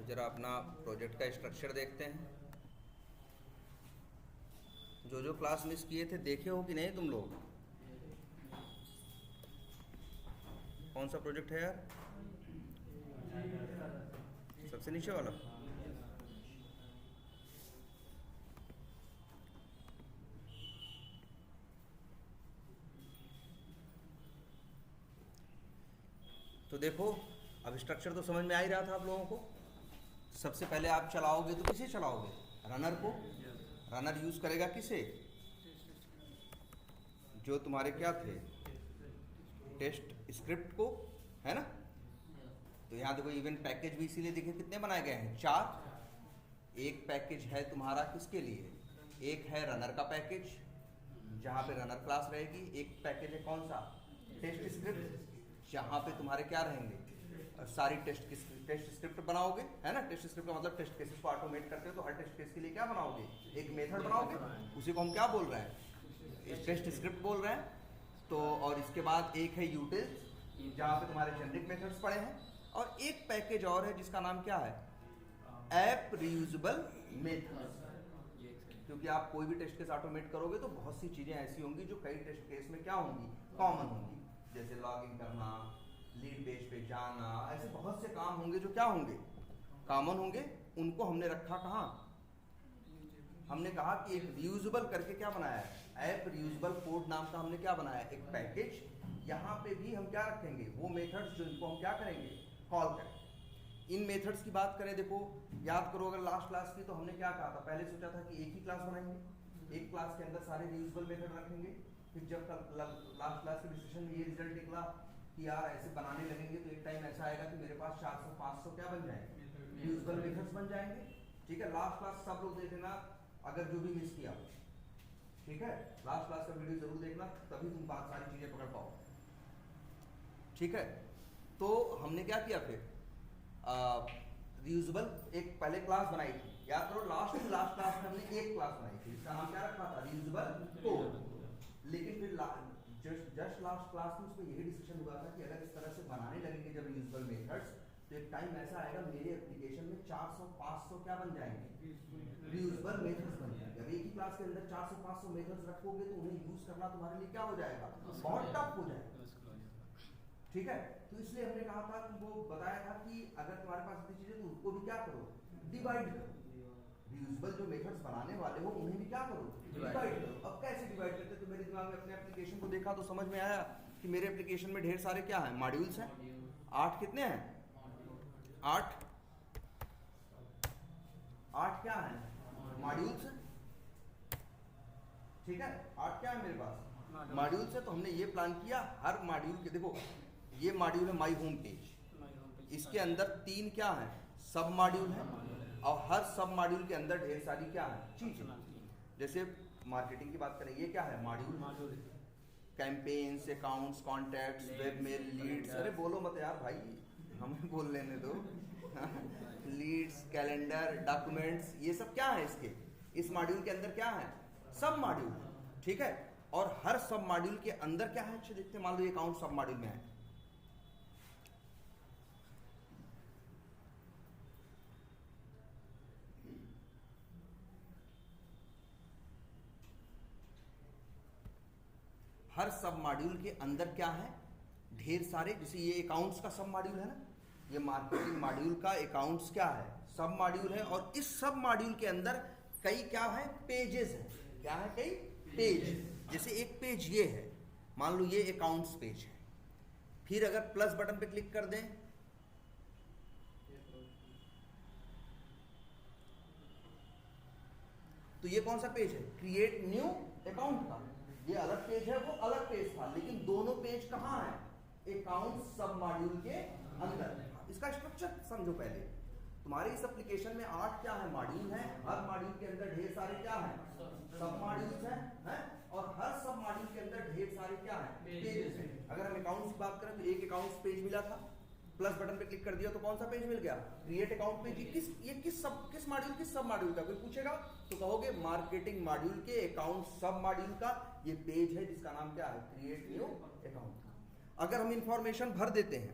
जरा अपना प्रोजेक्ट का स्ट्रक्चर देखते हैं। जो जो क्लास मिस किए थे देखे हो कि नहीं तुम लोग? कौन सा प्रोजेक्ट है यार? सबसे नीचे वाला। तो देखो, अब स्ट्रक्चर तो समझ में आ ही रहा था आप लोगों को। सबसे पहले आप चलाओगे तो किसे चलाओगे? रनर को। रनर यूज करेगा किसे? जो तुम्हारे क्या थे, टेस्ट स्क्रिप्ट को, है ना। तो यहाँ देखो इवेंट पैकेज भी इसीलिए देखे कितने बनाए गए हैं, 4। एक पैकेज है तुम्हारा किसके लिए? एक है रनर का पैकेज जहाँ पे रनर क्लास रहेगी। एक पैकेज है कौन सा? टेस्ट स्क्रिप्ट, जहाँ पे तुम्हारे क्या रहेंगे, सारी टेस्ट स्क्रिप्ट बनाओगे, है ना। टेस्ट स्क्रिप्ट का मतलब टेस्ट केसेस को ऑटोमेट करते हो, तो हर टेस्ट केस के लिए क्या बनाओगे? एक मेथड बनाओगे। उसी को हम क्या बोल रहे हैं? टेस्ट स्क्रिप्ट बोल रहे हैं। तो और इसके बाद एक है यूटिल्स, जहाँ पे तुम्हारे जेनरिक मेथड्स पड़े हैं। और एक पैकेज और है जिसका नाम क्या है? App reusable methods. क्योंकि आप कोई भी टेस्ट केस ऑटोमेट करोगे तो बहुत सी चीजें ऐसी होंगी जो कई टेस्ट केस में क्या होंगी, कॉमन होंगी। जैसे लॉगिन करना, लीड पेज पे जाना, ऐसे बहुत से काम होंगे जो क्या होंगे, कॉमन होंगे। उनको हमने रखा कहाँ? हमने कहा कि एक रीयूजेबल करके क्या बनाया है, ऐप रीयूजेबल कोड नाम का हमने क्या बनाया, एक पैकेज। यहाँ पे भी हम क्या रखेंगे, वो मेथड्स जो इनको हम क्या करेंगे, कॉल करेंगे। इन मेथड्स की बात करें, देखो याद करो, अगर लास्ट क्लास की तो हमने क्या कहा था, पहले सोचा था कि एक ही क्लास बनाएंगे, एक क्लास के अंदर सारे रीयूजेबल मेथड रखेंगे। फिर जब लास्ट क्लास के डिस्कशन में ये रिजल्ट निकला कि यार ऐसे बनाने लगेंगे तो एक टाइम ऐसा आएगा कि मेरे पास 400-500 क्या बन जाएंगे, रीयूजेबल मेथड्स बन जाएंगे। ठीक है, लास्ट क्लास सब लोग देख लेना, अगर जो भी मिस किया। ठीक है, लास्ट क्लास का वीडियो जरूर देखना, तभी तुम बात सारी चीजें पकड़ पाओ। ठीक है, तो हमने क्या किया फिर, रीयूजेबल एक पहले क्लास बनाई थी। याद करो, लास्ट क्लास में हमने एक क्लास बनाई थी, इसका नाम क्या रखा था, रीयूजेबल कोड। लेकिन फिर जस्ट लास्ट क्लास में उसमें यही डिस्कशन हुआ था कि अगर इस तरह से बनाने लगेंगे जब रीयूजेबल मेथड्स, तो एक टाइम ऐसा आएगा मेरे एप्लीकेशन में 400-500 क्या बन जाएंगे, रीयूजेबल मेथड्स बन जाएंगे। अब एक ही क्लास के अंदर 400-500 मेथड्स रखोगे तो उन्हें यूज करना तुम्हारे लिए क्या हो जाएगा, बहुत टफ हो जाएगा। ठीक है, तो इसलिए हमने कहा था, तुमको बताया था कि अगर तुम्हारे पास इतनी चीजें तो उनको भी क्या करो, डिवाइड करो। रीयूजेबल जो मेथड्स बनाने वाले हो उन्हें भी क्या करो, डिवाइड करो। अब कैसे डिवाइड करते, तो मेरे दिमाग में अपने एप्लीकेशन को देखा तो समझ में आया कि मेरे एप्लीकेशन में ढेर सारे क्या है, मॉड्यूल्स हैं। 8 कितने हैं, 8 क्या है, मॉड्यूल्स हैं। ठीक है, 8 क्या है मेरे पास, मॉड्यूल्स है। तो हमने ये प्लान किया, हर मॉड्यूल के, देखो ये मॉड्यूल है माई होम पेज, इसके अंदर 3 क्या है, सब मॉड्यूल है। और हर सब मॉड्यूल के अंदर ढेर सारी क्या है, चीजें। जैसे मार्केटिंग की बात करें, ये क्या है, module. Campaigns, accounts, contacts, web mail, leads, अरे बोलो मत यार भाई, हमें बोल लेने दो। लीड्स, कैलेंडर, डॉक्यूमेंट्स, ये सब क्या है इसके, इस मॉड्यूल के अंदर क्या है, सब मॉड्यूल। ठीक है, और हर सब मॉड्यूल के अंदर क्या है, देखते हैं। मान लो ये अकाउंट सब मॉड्यूल में है, हर सब मॉड्यूल के अंदर क्या है, ढेर सारे। जैसे ये अकाउंट्स का सब मॉड्यूल है ना, ये मार्केटिंग मॉड्यूल का अकाउंट्स क्या है, सब मॉड्यूल है। और इस सब मॉड्यूल के अंदर कई क्या है, पेजेस है। क्या है, कई पेज। जैसे एक पेज ये है, मान लो ये अकाउंट्स पेज है। फिर अगर प्लस बटन पे क्लिक कर दें तो ये कौन सा पेज है, क्रिएट न्यू अकाउंट का। ये अलग पेज है, वो अलग पेज था, लेकिन दोनों पेज कहाँ है, अकाउंट सब मॉड्यूल के अंदर। इसका स्ट्रक्चर समझो पहले। तुम्हारे इस एप्लीकेशन में 8 क्या है, मॉड्यूल है। हर मॉड्यूल के अंदर ढेर सारे क्या है, सब मॉड्यूल्स हैं। और हर सब मॉड्यूल के अंदर ढेर सारे क्या है, पेजेस हैं। अगर हम अकाउंट्स की बात करें तो एक अकाउंट्स पेज मिला था, प्लस बटन पे क्लिक कर दिया तो कौन सा पेज मिल गया, क्रिएट अकाउंट पेज। किस मॉड्यूल, किस सब मॉड्यूल का, कोई पूछेगा तो कहोगे मार्केटिंग मॉड्यूल के अकाउंट सब मॉड्यूल का ये पेज है, जिसका नाम क्या है, क्रिएट न्यू अकाउंट। अगर हम इंफॉर्मेशन भर देते हैं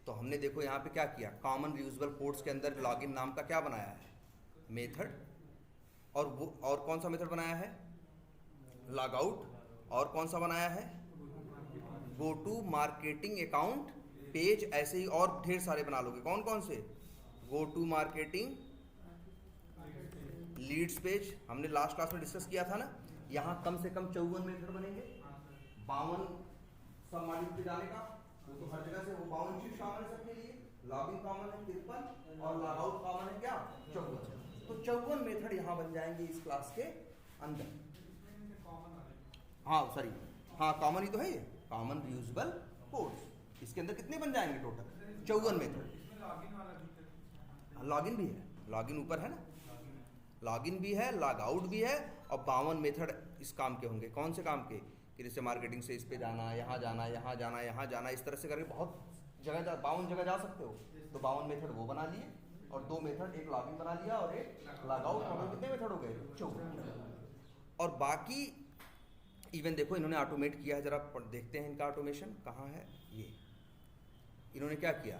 तो हमने देखो यहाँ पे क्या किया, कॉमन रियूजेबल कोड्स के अंदर लॉगिन नाम का क्या बनाया है, मेथड, और वो और कौन सा मेथड बनाया है, लॉग आउट, और कौन सा बनाया है, go to marketing account page, ऐसे ही और ढेर सारे बना लोगे। कौन कौन से, go to marketing leads page, हमने लास्ट क्लास में डिस्कस किया था ना। यहाँ कम से कम 54 मेथड बनेंगे, 52 सब मॉड्यूल पे जाने का, वो तो हर जगह से वो 52 चीज शामिल है सबके लिए। लॉगिन कॉमन है 53 और लॉग आउट कॉमन है क्या, 54। तो 54 मेथड यहाँ बन जाएंगे इस क्लास के अंदर। हाँ सॉरी, हाँ कॉमन ही तो है ये, कॉमन रियूजेबल कोड्स। इसके अंदर कितने बन जाएंगे टोटल, 54 मेथड। लॉगिन भी है, लॉगिन ऊपर है ना, लॉगिन भी है, लॉग आउट भी है, और 52 मेथड इस काम के होंगे। कौन से काम के, कि जैसे मार्केटिंग से इस पे जाना, यहाँ जाना, यहाँ जाना, यहाँ जाना, इस तरह से करके बहुत जगह 52 जगह जा सकते हो। तो 52 मेथड वो बना लिए, और 2 मेथड, एक लॉगिन बना लिया और एक लॉग आउट। टोटल कितने मेथड हो गए, 54। और बाकी इवन देखो इन्होंने ऑटोमेट किया है, जरा देखते हैं इनका ऑटोमेशन कहाँ है। ये इन्होंने क्या किया,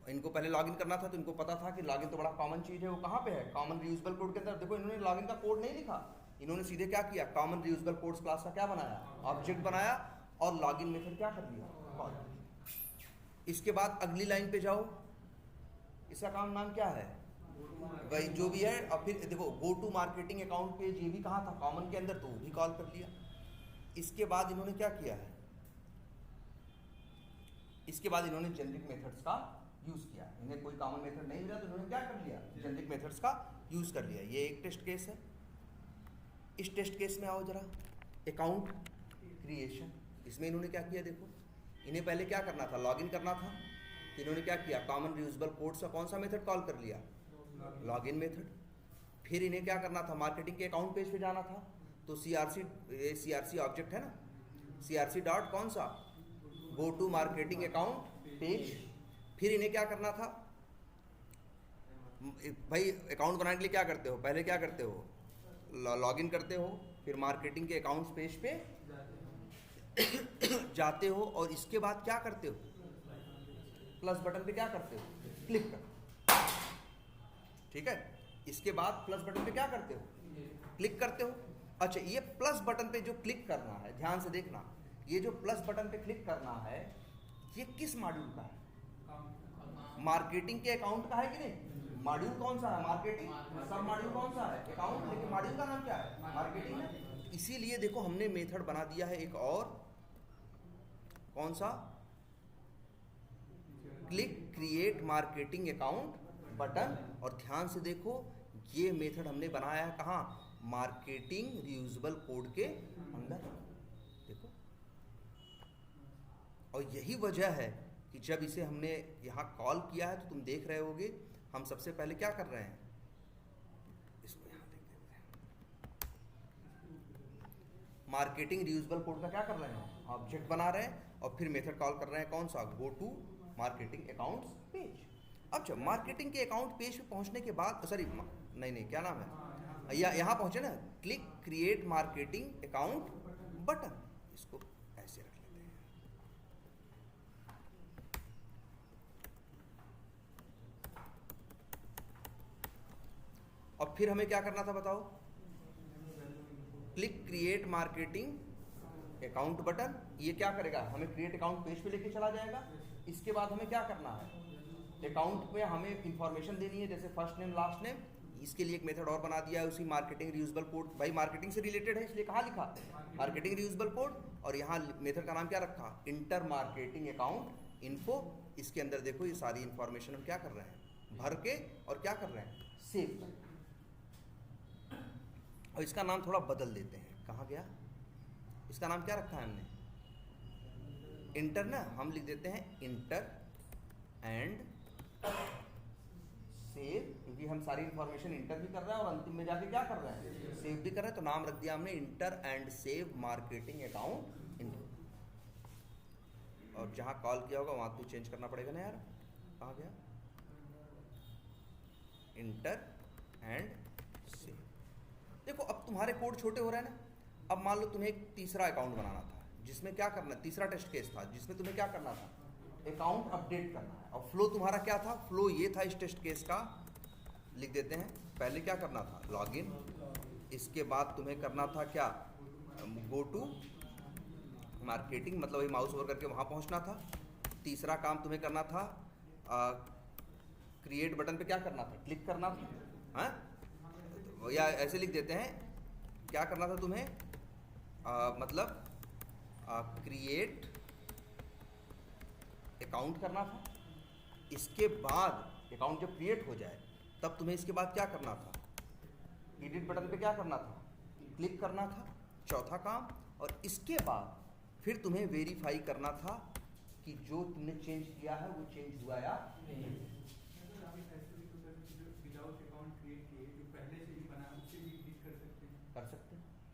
इनको पहले लॉगिन करना था तो इनको पता था कि लॉगिन तो बड़ा कॉमन चीज़ है, वो कहाँ पे है, कॉमन रियूजेबल कोड के अंदर। देखो इन्होंने लॉगिन का कोड नहीं लिखा, इन्होंने सीधे क्या किया, कॉमन रियूजेबल कोड्स क्लास का क्या बनाया, ऑब्जेक्ट बनाया, और लॉगिन मेथड क्या कर दिया, कॉल। इसके बाद अगली लाइन पे जाओ, इसका काम नाम क्या है, वही जो भी है। और फिर देखो go to marketing account page, ये भी कहाँ था, कॉमन के अंदर, तो वो भी कॉल कर लिया। इसके बाद इन्होंने क्या किया है, इसके बाद इन्होंने जेनरिक मेथड्स का यूज किया। इन्हें कोई कॉमन मेथड नहीं मिला तो इन्होंने क्या कर लिया, जेनरिक मेथड्स का यूज कर लिया। ये एक टेस्ट केस है। इस टेस्ट केस में आओ जरा, अकाउंट क्रिएशन। इसमें इन्होंने क्या किया, देखो इन्हें पहले क्या करना था, लॉगिन करना था, तो इन्होंने क्या किया, कॉमन रियूजेबल कोड्स का कौन सा मेथड कॉल कर लिया, लॉगिन मेथड। फिर इन्हें क्या करना था, मार्केटिंग के अकाउंट पेज पे जाना था, तो सीआरसी ऑब्जेक्ट है ना, सीआरसी डॉट कौन सा, go to marketing account page. फिर इन्हें क्या करना था, भाई अकाउंट बनाने के लिए क्या करते हो, पहले क्या करते हो, लॉगिन करते हो, फिर मार्केटिंग के अकाउंट्स पेज पे जाते हो, और इसके बाद क्या करते हो, प्लस बटन पे क्या करते हो, क्लिक कर, ठीक है। इसके बाद प्लस बटन पे क्या करते हो, क्लिक करते हो। अच्छा, ये प्लस बटन पे जो क्लिक करना है, ध्यान से देखना, ये जो प्लस बटन पे क्लिक करना है, ये किस मॉड्यूल का है, मार्केटिंग के अकाउंट का है कि नहीं। मॉड्यूल कौन सा है, मार्केटिंग, सब मॉड्यूल कौन सा है, अकाउंट, लेकिन मॉड्यूल का नाम क्या है, मार्केटिंग है। इसीलिए देखो हमने मेथड बना दिया है एक और, कौन सा, click create marketing account button. और ध्यान से देखो ये मेथड हमने बनाया है कहाँ, मार्केटिंग रियूजेबल कोड के अंदर, देखो। और यही वजह है कि जब इसे हमने यहाँ कॉल किया है तो तुम देख रहे होगे हम सबसे पहले क्या कर रहे हैं, इसको यहाँ देख देते हैं, मार्केटिंग रियूजेबल कोड का क्या कर रहे हैं, ऑब्जेक्ट बना रहे हैं, और फिर मेथड कॉल कर रहे हैं कौन सा, go to marketing accounts page. अब जब मार्केटिंग के अकाउंट पेज पे पहुंचने के बाद, सॉरी नहीं क्या नाम है, यहाँ पहुंचे ना, click create marketing account button, इसको ऐसे रख लेते हैं। और फिर हमें क्या करना था बताओ, click create marketing account button. ये क्या करेगा, हमें क्रिएट अकाउंट पेज पे लेके चला जाएगा। इसके बाद हमें क्या करना है, अकाउंट पे हमें इंफॉर्मेशन देनी है, जैसे फर्स्ट नेम लास्ट नेम। इसके लिए एक मेथड और बना दिया है, उसी मार्केटिंग रियूजेबल कोड, भाई मार्केटिंग से रिलेटेड है इसलिए कहाँ लिखा, मार्केटिंग रियूजेबल कोड। और यहाँ मेथड का नाम क्या रखा, इंटर मार्केटिंग अकाउंट इन्फो। इसके अंदर देखो ये सारी इंफॉर्मेशन हम क्या कर रहे हैं, भर के, और क्या कर रहे हैं, सेव कर। और इसका नाम थोड़ा बदल देते हैं, कहाँ गया, इसका नाम क्या रखा है हमने, इंटर ना, हम लिख देते हैं इंटर एंड सेव, क्योंकि हम सारी इंफॉर्मेशन इंटर भी कर रहे हैं और अंतिम में जाके क्या कर रहे हैं, सेव भी कर रहे हैं। तो नाम रख दिया हमने inter and save marketing account info. और जहाँ कॉल किया होगा वहाँ तो चेंज करना पड़ेगा ना यार, कहाँ गया, इंटर एंड सेव। देखो अब तुम्हारे कोड छोटे हो रहे हैं ना। अब मान लो तुम्हें एक तीसरा अकाउंट बनाना था, जिसमें क्या करना, तीसरा टेस्ट केस था जिसमें तुम्हें क्या करना था, अकाउंट अपडेट करना है। और फ्लो तुम्हारा क्या था? फ्लो ये था इस टेस्ट केस का, लिख देते हैं। पहले क्या करना था? लॉगिन, इसके बाद तुम्हें करना था क्या? गो टू मार्केटिंग, मतलब वही माउस ओवर करके वहाँ पहुँचना था। तीसरा काम तुम्हें करना था क्रिएट बटन पे क्या करना था? क्लिक करना था, हाँ? या ऐसे लिख देते हैं, क्या करना था तुम्हें? मतलब क्रिएट अकाउंट करना था। इसके बाद अकाउंट जब क्रिएट हो जाए तब तुम्हें इसके बाद क्या करना था? एडिट बटन पे क्या करना था? क्लिक करना था, चौथा काम। और इसके बाद फिर तुम्हें वेरीफाई करना था कि जो तुमने चेंज किया है वो चेंज हुआ या नहीं।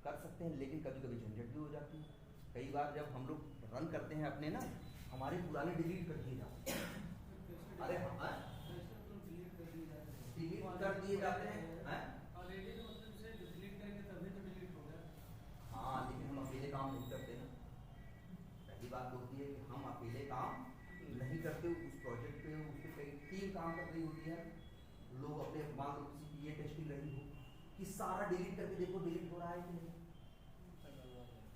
कर सकते हैं, लेकिन कभी कभी झंझट भी हो जाती है। कई बार जब हम लोग रन करते हैं अपने ना, हमारे पुराने डिलीट कर दिए जाते हैं। अरे हाँ, डिलीट कर दिए जाते हैं। हाँ, लेकिन हम अकेले काम नहीं करते ना। पहली बात होती है कि हम अकेले काम नहीं करते, उस प्रोजेक्ट पे उस पर कई टीम काम कर रही होती है। लोग अपने, मान लो किसी की ये टेस्टिंग रही हो कि सारा डिलीट करके देखो डिलीट हो रहा है कि नहीं।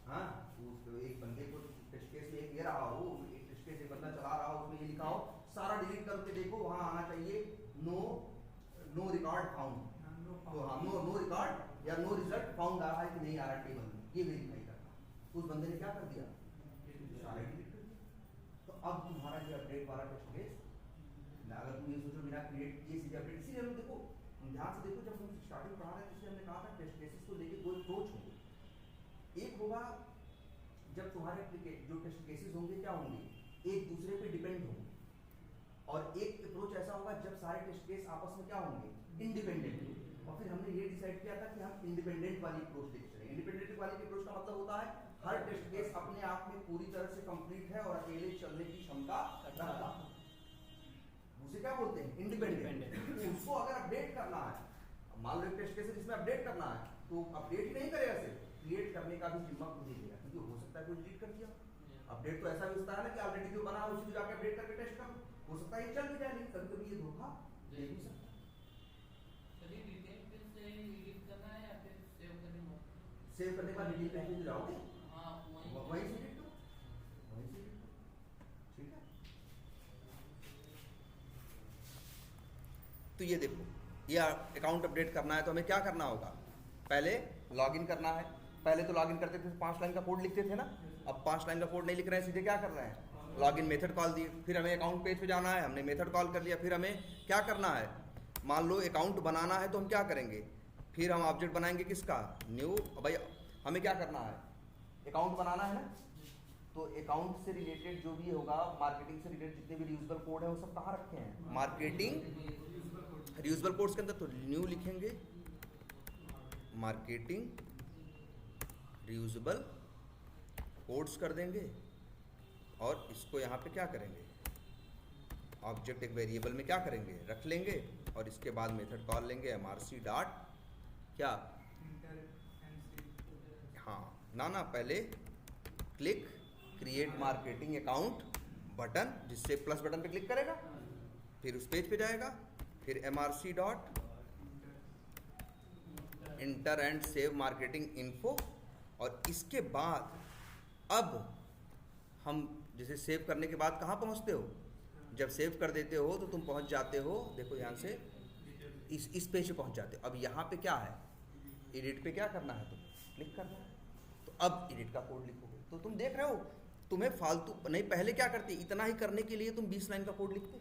हाँ, उस एक बंदे को टेस्ट केस में एक ये रहा हो, एक टेस्ट केस एक बंदा चला रहा हो, उसमें ये लिखा हो सारा डिलीट करके देखो, वहाँ आना चाहिए नो रिकॉर्ड फाउंड। तो हाँ, नो रिकॉर्ड या नो रिजल्ट फाउंड आ रहा है कि नहीं आ रहा है टेबल में, ये वेरीफाई करना। उस बंदे ने क्या कर दिया? सारा डिलीट कर दिया। तो अब तुम्हारा ये अपडेट वाला टेस्ट केस, अगर तुम ये सोचो बिना क्रिएट किए सीधे अपडेट, इसीलिए हम देखो, ध्यान से देखो, जब हम स्टार्टिंग पढ़ा रहे थे इसलिए हमने कहा था टेस्ट केसेस को लेके दो अप्रोच होंगे। एक होगा जब तुम्हारे जो टेस्ट केसेस होंगे क्या होंगे? एक दूसरे पे डिपेंड होंगे। और एक अप्रोच ऐसा होगा जब सारे टेस्ट केस आपस में क्या होंगे? इंडिपेंडेंट। और फिर हमने ये डिसाइड किया था कि हम इंडिपेंडेंट वाली अप्रोच लेके चलेंगे। इंडिपेंडेंट वाली अप्रोच का मतलब होता है हर टेस्ट केस अपने आप में पूरी तरह से कंप्लीट है और अकेले चलने की क्षमता रखता है। उसे क्या बोलते हैं? इंडिपेंडेंट। उसको अगर अपडेट करना है, मान लो एक टेस्ट केस है जिसमें अपडेट करना है, तो अपडेट ही नहीं करेगा, सिर्फ क्रिएट करने का भी जिम्मा खुद ही लेगा, क्योंकि हो सकता है कोई डिलीट कर दिया। अपडेट तो ऐसा भी होता है ना कि ऑलरेडी जो बना है उसी को जाकर अपडेट करके टेस्ट करो, हो सकता है ये चल भी जाए, लेकिन कभी कभी ये धोखा दे भी सकता है। सेव करने के बाद डिलीट करके जाओगे, वहीं से डिलीट करो, वहीं से डिलीट करो, ठीक है। तो ये देखो, ये अकाउंट अपडेट करना है तो हमें क्या करना होगा? पहले लॉगिन करना है। पहले तो लॉगिन करते थे 5 लाइन का कोड लिखते थे ना, अब 5 लाइन का कोड नहीं लिख रहे हैं, सीधे क्या कर रहे हैं? लॉगिन मेथड कॉल दिए। फिर हमें अकाउंट पेज पे जाना है, हमने मेथड कॉल कर लिया। फिर हमें क्या करना है? मान लो अकाउंट बनाना है तो हम क्या करेंगे? फिर हम ऑब्जेक्ट बनाएंगे किसका? न्यू। भाई हमें क्या करना है? अकाउंट बनाना है ना, तो अकाउंट से रिलेटेड जो भी होगा, मार्केटिंग से रिलेटेड जितने भी रियूजेबल कोड है वो सब कहाँ रखे हैं? मार्केटिंग रियूजेबल कोड्स के अंदर। तो न्यू लिखेंगे, मार्केटिंग रियूजेबल कोड्स कर देंगे और इसको यहाँ पे क्या करेंगे? ऑब्जेक्ट एक वेरिएबल में क्या करेंगे? रख लेंगे और इसके बाद मेथड कॉल लेंगे mrc डॉट क्या? हाँ ना पहले click create marketing account button, जिससे प्लस बटन पे क्लिक करेगा, फिर उस पेज पे जाएगा, फिर mrc dot inter and save marketing info. और इसके बाद अब हम जैसे सेव करने के बाद कहाँ पहुँचते हो? जब सेव कर देते हो तो तुम पहुँच जाते हो, देखो ध्यान से, इस पेज पे पहुँच जाते हो। अब यहाँ पे क्या है? एडिट पे क्या करना है? तुम क्लिक करना है। तो अब एडिट का कोड लिखोगे। तो तुम देख रहे हो, तुम्हें फालतू नहीं, पहले क्या करते? इतना ही करने के लिए तुम 20 लाइन का कोड लिखते,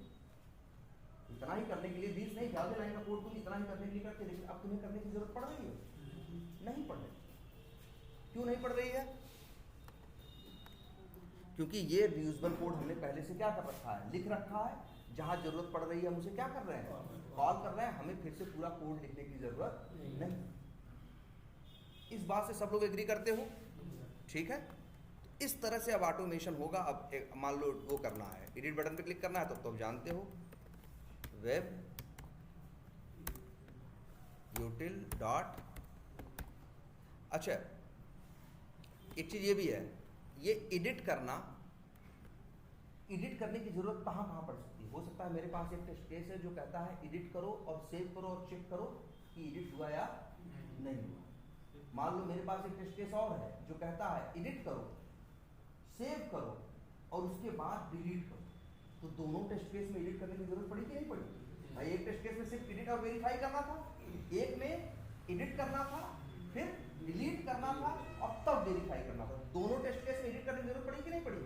इतना ही करने के लिए 20 नहीं, ज़्यादा लाइन का कोड तुम इतना ही करने के लिए करते। लेकिन अब तुम्हें करने की जरूरत पड़ रही है? नहीं पड़ रही। क्यों नहीं पड़ रही है? क्योंकि ये रियूजेबल कोड हमने पहले से क्या कर रखा है? लिख रखा है। जहां जरूरत पड़ रही है हम उसे क्या कर रहे हैं? कॉल कर रहे हैं। हमें फिर से पूरा कोड लिखने की जरूरत नहीं। इस बात से सब लोग एग्री करते हो? ठीक है। इस तरह से अब ऑटोमेशन होगा। अब मान लो वो करना है, एडिट बटन पे क्लिक करना है, तो अब जानते हो वेब यूटिल डॉट। अच्छा, एक चीज ये भी है, ये एडिट करना एडिट करने की जरूरत कहाँ कहाँ पड़ सकती है? हो सकता है मेरे पास एक टेस्ट केस है जो कहता है एडिट करो और सेव करो और चेक करो कि एडिट हुआ या नहीं हुआ। मान लो मेरे पास एक टेस्ट केस और है जो कहता है एडिट करो, सेव करो और उसके बाद डिलीट करो। तो दोनों टेस्ट केस में एडिट करने की जरूरत पड़ी कि नहीं पड़ी? भाई एक टेस्ट केस में सिर्फ एडिट और वेरीफाई करना था, एक में एडिट करना था, फिर डिलीट करना था और तब वेरीफाई करना था। दोनों टेस्ट केस में एडिट करने की जरूरत पड़ी कि नहीं पड़ी?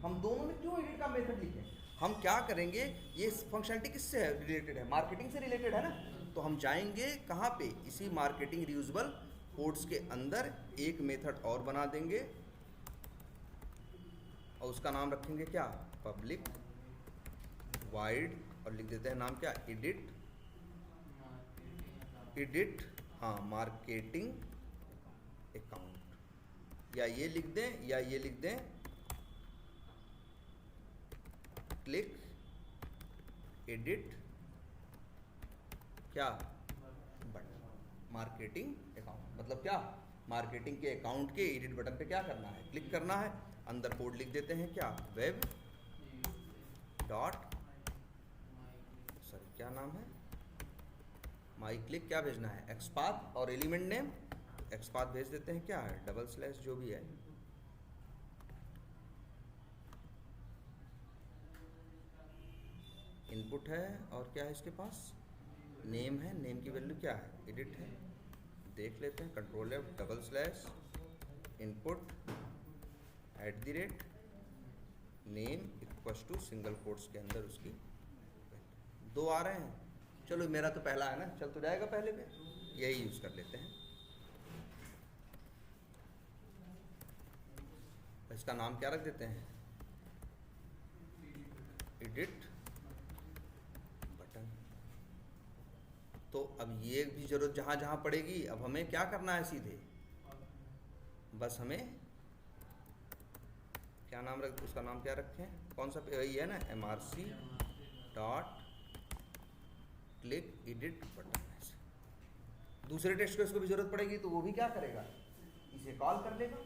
हम दोनों में क्यों एडिट का मेथड लिखे? हम क्या करेंगे, ये फंक्शनलिटी किससे रिलेटेड है? मार्केटिंग से रिलेटेड है ना। तो हम जाएंगे कहाँ पे? इसी मार्केटिंग रियूजेबल कोड्स के अंदर एक मेथड और बना देंगे और उसका नाम रखेंगे क्या? पब्लिक वाइड, और लिख देते हैं नाम क्या? Edit marketing account. या ये लिख दें या ये लिख दें क्लिक एडिट क्या बटन, मार्केटिंग अकाउंट। मतलब क्या? मार्केटिंग के अकाउंट के एडिट बटन पे क्या करना है? क्लिक करना है। अंदर कोड लिख देते हैं क्या? वेब डॉट सॉरी क्या नाम है? माई क्लिक। क्या भेजना है? एक्सपाथ और एलिमेंट नेम एक्सपाथ भेज देते हैं क्या है? डबल स्लैश जो भी है। इनपुट है और क्या है इसके पास? नेम है। नेम की वैल्यू क्या है? एडिट है। देख लेते हैं, control F double slash input @ name equals to single quotes के अंदर उसकी दो आ रहे हैं। चलो मेरा तो पहला है ना, चल तो जाएगा पहले पे, यही यूज कर लेते हैं। इसका नाम क्या रख देते हैं? Edit button. तो अब ये भी जरूरत जहां जहां पड़ेगी, अब हमें क्या करना है? सीधे बस हमें क्या नाम रख, उसका नाम क्या रखें? कौन सा यही है ना, MRC dot click edit button. दूसरे टेस्ट केस को भी जरूरत पड़ेगी तो वो भी क्या करेगा? इसे कॉल कर लेगा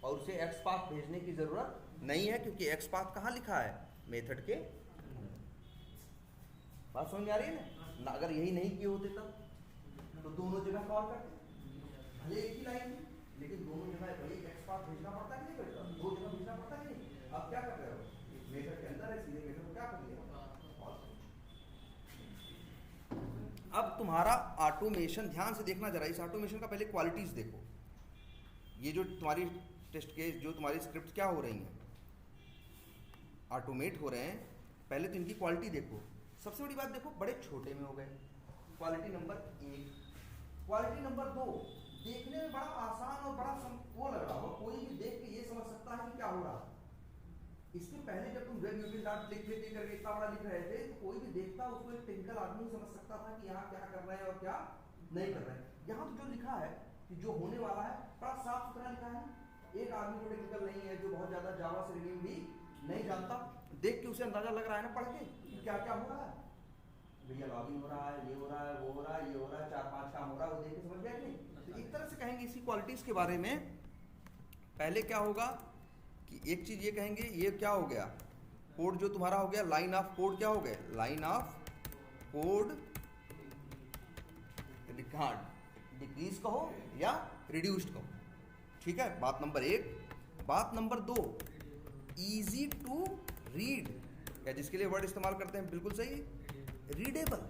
और उसे एक्सपाथ भेजने की जरूरत नहीं है, क्योंकि एक्सपाथ कहाँ लिखा है? मेथड के। बात समझ में आ रही है ना? अगर यही नहीं किए होते तब तो दोनों जगह कॉल करते, भले एक ही लाइन में, लेकिन दोनों जगह भाई एक्सपाथ भेजना पड़ता है कि नहीं पड़ता? दो जगह भेजना पड़ता है कि नहीं? अब क्या कर रहे हो? मेथड के अंदर है, सीधे मेथड को क्या कर लिया? अब तुम्हारा ऑटोमेशन, ध्यान से देखना जरा, इस ऑटोमेशन का पहले क्वालिटीज देखो। ये जो तुम्हारी टेस्ट केस, जो तुम्हारी स्क्रिप्ट क्या हो रही हैं, ऑटोमेट हो रहे हैं, पहले तो इनकी क्वालिटी देखो। सबसे बड़ी बात देखो, बड़े छोटे में हो गए। Quality number 1। क्वालिटी नंबर 2, देखने में बड़ा आसान और बड़ा वो लग रहा हो, कोई भी देख के ये समझ सकता है कि क्या हो रहा है। इसके पहले जब तुम वेब यूटिल डॉट क्लिक करके इतना बड़ा लिख रहे थे तो कोई भी देखता, उसको एक टेक्निकल आदमी समझ सकता था कि यहाँ क्या कर रहे हैं और क्या नहीं कर रहे हैं। यहाँ तो जो लिखा है कि जो होने वाला है बड़ा साफ सुथरा लिखा है। एक आदमी जो टेक्निकल नहीं है, जो बहुत ज्यादा जावा से रिलेटेड भी नहीं जानता, देख के उसे अंदाजा लग रहा है ना पढ़ के कि क्या क्या हो रहा है। भैया लॉगिन हो रहा है, ये हो रहा है, वो हो रहा है, ये हो रहा है, 4-5 काम हो रहा है, वो देख के समझ गया कि नहीं? तो एक तरह से कहेंगे इसी क्वालिटीज के बारे में। पहले क्या होगा कि एक चीज ये कहेंगे, ये क्या हो गया? कोड जो तुम्हारा हो गया, लाइन ऑफ कोड क्या हो गया? Line of code record decrease कहो या रिड्यूस्ड कहो, ठीक है? बात नंबर 1। बात नंबर 2, इजी टू रीड, या जिसके लिए वर्ड इस्तेमाल करते हैं बिल्कुल सही, रीडेबल।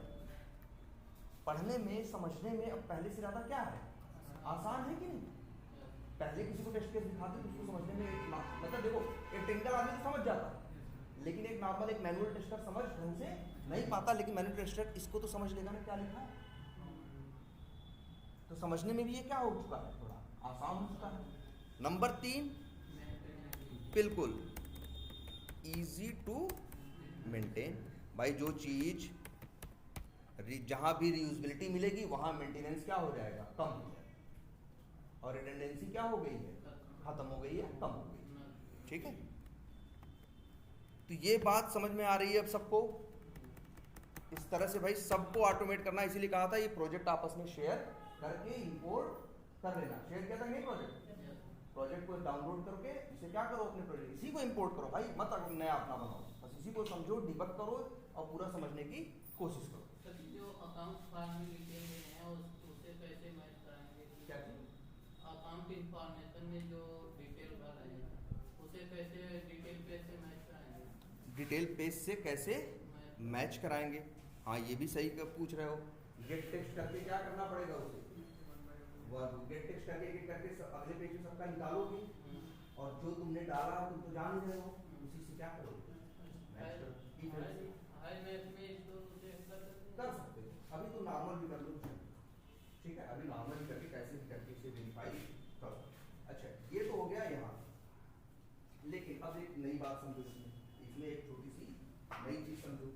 पढ़ने में, समझने में अब पहले से ज्यादा क्या है? आसान है कि नहीं? पहले किसी को टेस्ट केस दिखाते तो उसको समझने में मतलब देखो, एक टेक्निकल आदमी तो समझ जाता, लेकिन एक नॉर्मल, एक मैनुअल टेस्टर समझ ढंग से नहीं पाता। लेकिन मैनुअल टेस्टर इसको तो समझ लेगा ना क्या लिखा है, तो समझने में भी ये क्या हो चुका है? थोड़ा आसान हो चुका है। नंबर 3, बिल्कुल इजी टू मेंटेन। भाई जो चीज जहां भी रीयूजेबिलिटी मिलेगी वहां मेंटेनेंस क्या हो जाएगा? कम हो जाएगा। और रिडंडेंसी क्या हो गई है? खत्म हो गई है, कम हो गई है, ठीक है? तो ये बात समझ में आ रही है अब सबको? इस तरह से भाई सबको ऑटोमेट करना, इसीलिए कहा था ये प्रोजेक्ट आपस में शेयर करके इंपोर्ट कर लेना। शेयर किया था नहीं प्रोजेक्ट को डाउनलोड करके इसे क्या करो, अपने प्रोजेक्ट इसी को इंपोर्ट करो भाई, मत नया अपना बनाओ, बस इसी को समझो, डिबग करो और पूरा समझने की कोशिश करो। सर जो अकाउंट फॉर्म में डिटेल में है उसे कैसे मैच कराएंगे? क्या चीज? अकाउंट इंफॉर्मेशन में जो डिटेल भर रहे हैं उसे कैसे डिटेल पेज से मैच कराएंगे? डिटेल पेज से कैसे मैच कराएंगे? हाँ ये भी सही पूछ रहे हो। गेट टेक्स्ट करके क्या करना पड़ेगा उसे, गेट टेक्स्ट करके अगले पेज में सबका निकालोगे और जो तुमने डाला तुम तो जान ही रहे हो, उसी से क्या करोगे, मैच करो। कर सकते हो, अभी तो नॉर्मल भी कर लो, ठीक है, अभी नॉर्मल भी करके कैसे भी करके इसे वेरीफाई करो। अच्छा ये तो हो गया यहाँ, लेकिन अब एक नई बात समझो, इसमें एक छोटी सी नई चीज समझो।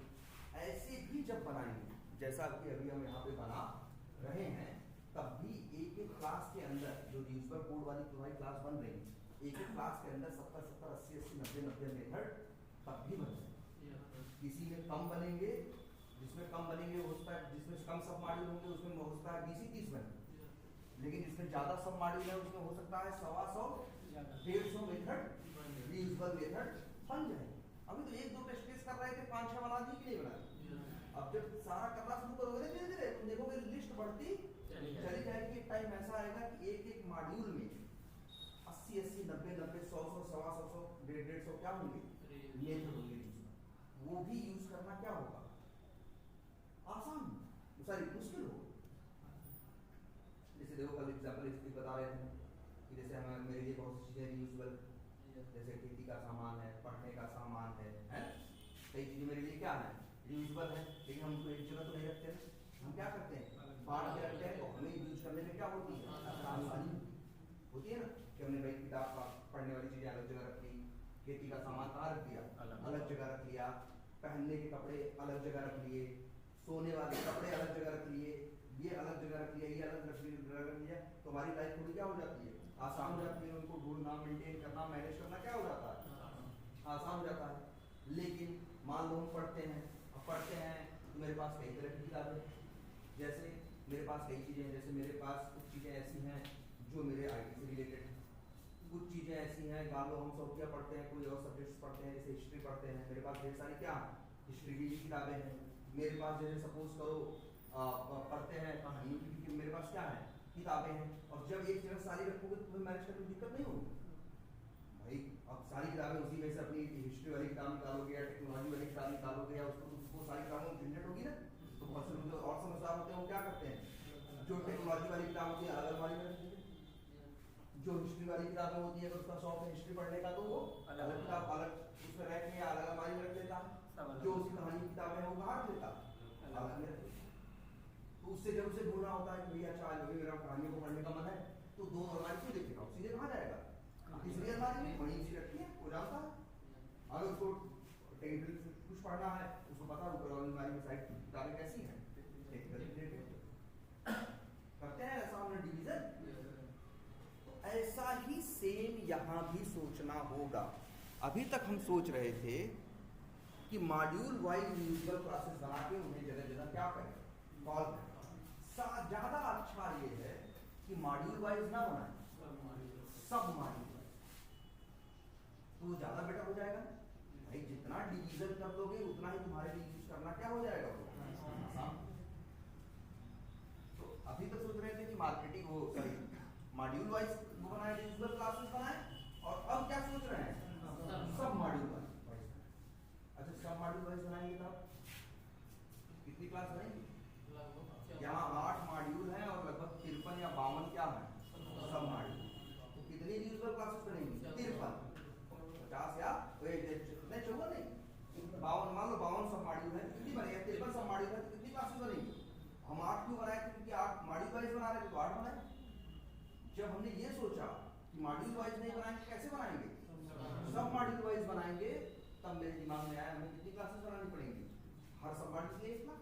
ऐसे भी जब बनाएंगे जैसा कि अभी हम यहाँ पे बना रहे हैं, तब भी एक एक क्लास के अंदर जो रीयूजेबल कोड वाली तुम्हारी क्लास बन रही है, एक एक क्लास के अंदर 70 70 80 80 90 90 मेथड तब भी बन सकते। किसी में कम बनेंगे, जिसमें कम बनेंगे हो सकता है, जिसमें कम सब मॉड्यूल होंगे उसमें हो सकता है 20 30 बने, लेकिन जिसमें ज्यादा सब मॉड्यूल है उसमें हो सकता है 100 150 मेथड रीयूजेबल मेथड बन जाए। अभी तो एक दो टेस्ट केस कर रहे थे, 5 6 बना दी कि नहीं बना दी? अब जब सारा करना शुरू करोगे धीरे धीरे तुम देखोगे लिस्ट बढ़ती चली जाएगी। एक टाइम ऐसा आएगा कि एक एक मॉड्यूल में 80 80 90 90 100 100 100 100 150 150 क्या होंगे, मेथड होंगे। वो भी यूज करना क्या होगा, आसान, सॉरी मुश्किल हो। जैसे देखो कल एग्जांपल इसकी बता रहे थे कि जैसे हमें मेरे लिए बहुत सी चीजें रीयूजेबल, जैसे खेती का सामान है, पढ़ने का सामान है, कई चीजें मेरे लिए क्या है रीयूजेबल है, लेकिन हम उनको एक जगह तो नहीं रखते हैं, हम क्या करते हैं बांट के रखते हैं, तो हमें यूज करने में क्या होती है आसानी होती है ना, कि हमने भाई किताब पढ़ने वाली चीजें अलग जगह रख ली, खेती का सामान कहाँ रख दिया अलग जगह रख लिया, पहनने के कपड़े अलग जगह रख लिए, सोने वाले कपड़े अलग जगह रख लिए, ये अलग जगह रख लिया, ये अलग रख लिया, तो हमारी लाइफ थोड़ी क्या हो जाती है आसान हो जाती है, उनको ढूंढना मेंटेन करना मैनेज करना क्या हो जाता है आसान हो जाता है। लेकिन मान लो हम पढ़ते हैं, अब पढ़ते हैं तो मेरे पास कई तरह की किताबें, जैसे मेरे पास कई चीज़ें हैं, जैसे मेरे पास कुछ चीज़ें ऐसी हैं जो मेरे आईटी से रिलेटेड हैं, कुछ चीज़ें ऐसी हैं मान लो हम सब क्या पढ़ते हैं, कोई और सब्जेक्ट्स पढ़ते हैं, जैसे हिस्ट्री पढ़ते हैं, मेरे पास ढेर सारी क्या हिस्ट्री की किताबें हैं। मेरे पास जैसे सपोज करो पढ़ते हैं कहानियों की, मेरे पास क्या है किताबें हैं, और जब एक जगह सारी रखोगे तो तुम्हें मैनेज करने में दिक्कत नहीं होगी भाई। अब सारी किताबें उसी में से अपनी हिस्ट्री वाली किताब निकालोगे या टेक्नोलॉजी वाली किताब निकालोगे या उसको सारी किताबों में झंझट होगी ना, तो बहुत से लोग और समझदार होते हैं वो क्या करते हैं जो टेक्नोलॉजी वाली किताब होती है अलग वाली में रखते हैं, जो हिस्ट्री वाली किताबें होती है अगर उसका शौक है हिस्ट्री पढ़ने का तो वो अलग किताब अलग उसमें रैक में अलग अलमारी में रख देता है, जो उसकी कहानी की किताबें हैं वो बाहर रख देता अलग में रख देता। तो उससे जब उसे ढूंढना होता है कि भैया अच्छा आज मेरा कहानियों को पढ़ने का मन है, तो दो अलमारी क्यों देखेगा, सीधे कहाँ जाएगा तीसरी अलमारी में, वहीं से रखी है वो जानता है। अगर उसको कुछ पढ़ना है उसको पता है ऊपर अलमारी में साइड किताबें कैसी हैं करते हैं ऐसा हमने डिवीजन। तो ऐसा ही सेम यहाँ भी सोचना होगा। अभी तक हम सोच रहे थे कि मॉड्यूल वाइज रीयूजेबल क्लासेस बना के उन्हें जगह जगह क्या करें कॉल करें। ज्यादा अच्छा ये है कि मॉड्यूल वाइज ना बनाए, सब मॉड्यूल वाइज, तो ज्यादा बेटर हो जाएगा भाई। जितना डिवीजन कर लोगे उतना ही तुम्हारे लिए यूज करना क्या हो जाएगा आसान। तो अभी तक सोच रहे थे कि मार्केटिंग हो सॉरी मॉड्यूल वाइज बनाए रीयूजेबल क्लासेस बनाए, और अब क्या सोच रहे हैं सब मॉड्यूल वाइज। अच्छा सब मॉड्यूल वाइज बनाएंगे तब कितनी क्लास बनेंगी, यहाँ 8 मॉड्यूल हैं और लगभग 53 या 52 क्या है सब मॉड्यूल, तो कितनी रीयूजेबल क्लासेस बनेंगी 53, 50 या कितने 54 नहीं 52, मान लो 52 सब मॉड्यूल है, कितनी बनेगी 53 सब मॉड्यूल है तो कितनी क्लासेस बनेंगी। हम 8 क्यों बनाए थे, क्योंकि 8 मॉड्यूल वाइज बना रहे थे तो 8 बनाए। जब हमने ये सोचा कि मॉड्यूल वाइज नहीं बनाएंगे कैसे बनाएंगे, सब मॉड्यूल वाइज बनाएंगे, तब मेरे दिमाग में आया हमें कितनी क्लासेस बनानी पड़ेंगी, हर सब मॉड्यूल के लिए 1 क्लास।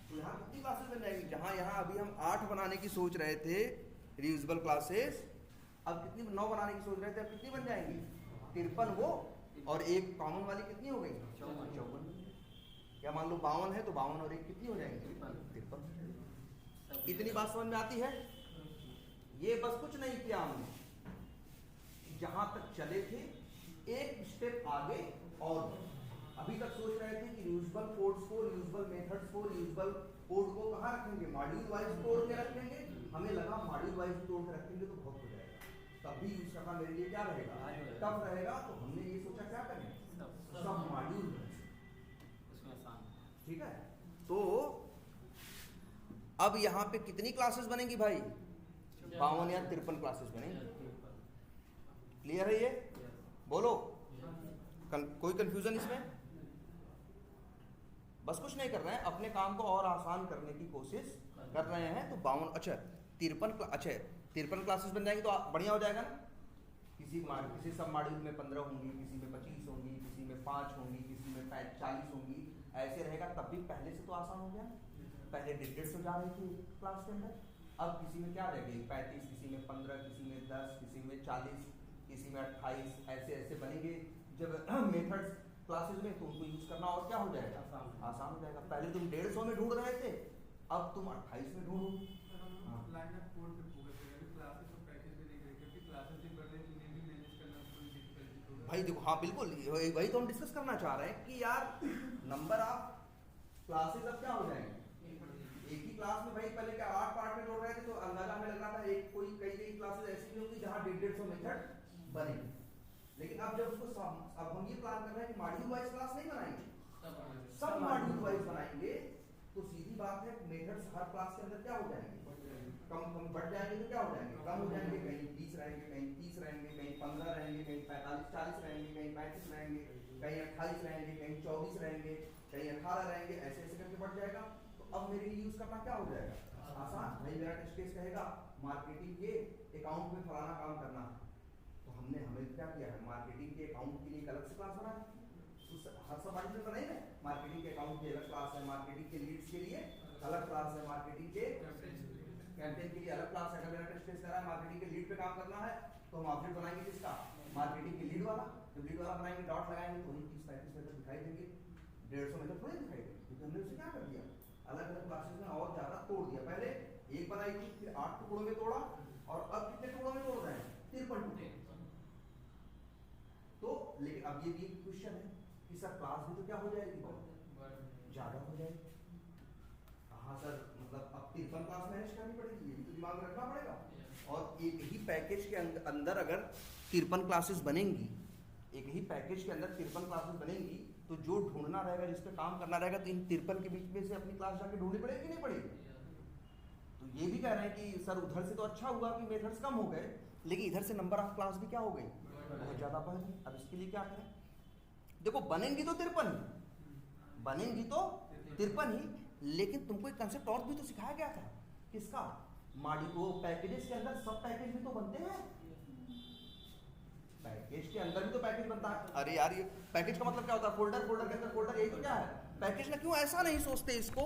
तो यहाँ कितनी क्लासेस बन जाएंगी, जहाँ यहाँ अभी हम 8 बनाने की सोच रहे थे रीयूजेबल क्लासेस, अब कितनी 9 बनाने की सोच रहे थे, अब कितनी बन जाएंगी 53 वो, और एक कॉमन वाली कितनी हो गई 54। क्या मान लो 52 है तो 52 और एक कितनी हो जाएंगी 53। इतनी बात समझ में आती है। ये बस कुछ नहीं किया हमने, जहां तक चले थे एक स्टेप आगे और अभी तक सोच रहे थे कि रियूजेबल कोड्स को, रियूजेबल मेथड्स को, रियूजेबल कोड को कहाँ रखेंगे, मॉड्यूल वाइज तोड़ के रखेंगे। हमें लगा मॉड्यूल वाइज तोड़ के रखेंगे तो बहुत हो जाएगा, तब भी यूज करना मेरे लिए क्या रहेगा, टफ रहेगा। तो हमने ये सोचा क्या करें, सब मॉड्यूल ठीक है। तो अब यहाँ पे कितनी क्लासेस बनेंगी भाई, 52 या 53 क्लासेस बनेंगी। क्लियर है ये, बोलो कोई कंफ्यूजन इसमें? बस कुछ नहीं कर रहे हैं, अपने काम को और आसान करने की कोशिश कर रहे हैं। तो 52 अच्छा 53 क्लासेस बन जाएंगी तो बढ़िया हो जाएगा ना। किसी सब मॉड्यूल में 15 होंगी, किसी में 25 होंगी, किसी में 5 होंगी, किसी में 40 होंगी, ऐसे रहेगा। तब भी पहले से तो आसान हो गया, पहले 150 जा रही थी क्लास के अंदर, अब किसी में क्या रहेगी 35, किसी में 15, किसी में 10, किसी में 40, किसी में 28, ऐसे ऐसे बनेंगे। जब मेथड्स क्लासेस में तो उनको यूज करना और क्या हो जाएगा, आसान हो जाएगा। पहले तुम 150 में ढूंढ रहे थे, अब तुम 28 में ढूंढो। भाई देखो, हाँ बिल्कुल वही तो हम डिस्कस करना चाह रहे हैं कि यार नंबर ऑफ क्लासेस अब क्या हो जाएंगे, एक ही क्लास में भाई पहले क्या 8 पार्ट में जोड़ रहे थे तो अंदाजा हमें लग रहा था एक कोई कई क्लासेस ऐसी भी होंगी जहाँ 150 मेथड बनेंगे। लेकिन अब जब उसको अब हम ये प्लान कर रहे हैं कि मॉड्यूल वाइज क्लास नहीं बनाएंगे, सब मॉड्यूल वाइज बनाएंगे, तो सीधी बात है मेथड्स हर क्लास के अंदर क्या हो जाएंगे, कम बढ़ जाएंगे। तो क्या हो जाएंगे, कम हो जाएंगे, कहीं 20 रहेंगे, कहीं 30 रहेंगे, कहीं 15 रहेंगे, कहीं 45-40 रहेंगे, कहीं 35 रहेंगे, कहीं 28 रहेंगे, कहीं 24 रहेंगे, कहीं 18 रहेंगे, ऐसे ऐसे करके बढ़ जाएगा। तो अब मेरे लिए यूज करना क्या हो जाएगा, आसान। भाई मेरा टेस्ट केस कहेगा मार्केटिंग के अकाउंट में फलाना काम करना है, तो हमें क्या किया है, मार्केटिंग के अकाउंट के लिए एक अलग से क्लास बना है, हर सब मॉड्यूल में बनाई है। मार्केटिंग के अकाउंट की अलग क्लास है, मार्केटिंग के लीड्स के लिए अलग क्लास है, मार्केटिंग के कैंपेन के लिए अलग क्लास है। अगर मेरा टेस्ट केस कर रहा है मार्केटिंग के लीड पे काम करना है तो हम ऑब्जेक्ट बनाएंगे किसका, मार्केटिंग के लीड वाला। जब लीड वाला बनाएंगे डॉट लगाएंगे तो वही 30-35 में दिखाई देंगे, 150 में थोड़ी दिखाई देंगे, क्योंकि हमने उसे क्या कर दिया, अलग अलग क्लासेस में और ज्यादा तोड़ दिया। पहले एक बनाई थी, फिर 8 टुकड़ों में तोड़ा, और अब कितने टुकड़ों में तोड़ रहे हैं, 53 टुकड़े। तो लेकिन अब ये भी एक क्वेश्चन है कि सर क्लास भी तो क्या हो जाएगी, बहुत ज्यादा हो जाएगी। हाँ सर, मतलब अब 53 क्लास मैनेज करनी पड़ेगी, ये भी तो दिमाग में रखना पड़ेगा। और एक ही पैकेज के अंदर अगर 53 क्लासेस बनेंगी, एक ही पैकेज के अंदर 53 क्लासेस बनेंगी, तो जो ढूंढना रहेगा, जिस पे काम करना रहेगा, तो इन 53 के बीच में से अपनी क्लास जाके ढूंढनी पड़ेगी नहीं पड़ेगी। तो ये भी कह रहे हैं कि सर उधर से तो अच्छा हुआ कि मेथड्स कम हो गए, लेकिन इधर से नंबर ऑफ क्लास भी क्या हो गई, बहुत ज्यादा बढ़ गई। अब इसके लिए क्या करें, देखो बनेंगी तो 53 ही, बनेंगी तो 53 ही, लेकिन तुमको एक कंसेप्ट और भी तो सिखाया गया था, किसका, वो पैकेजेस के अंदर सब पैकेज भी तो बनते हैं, पैकेज के अंदर भी तो पैकेज बनता है। अरे यार ये पैकेज का मतलब क्या होता है, फोल्डर, फोल्डर के अंदर फोल्डर, यही तो क्या है पैकेज ना। क्यों ऐसा नहीं सोचते इसको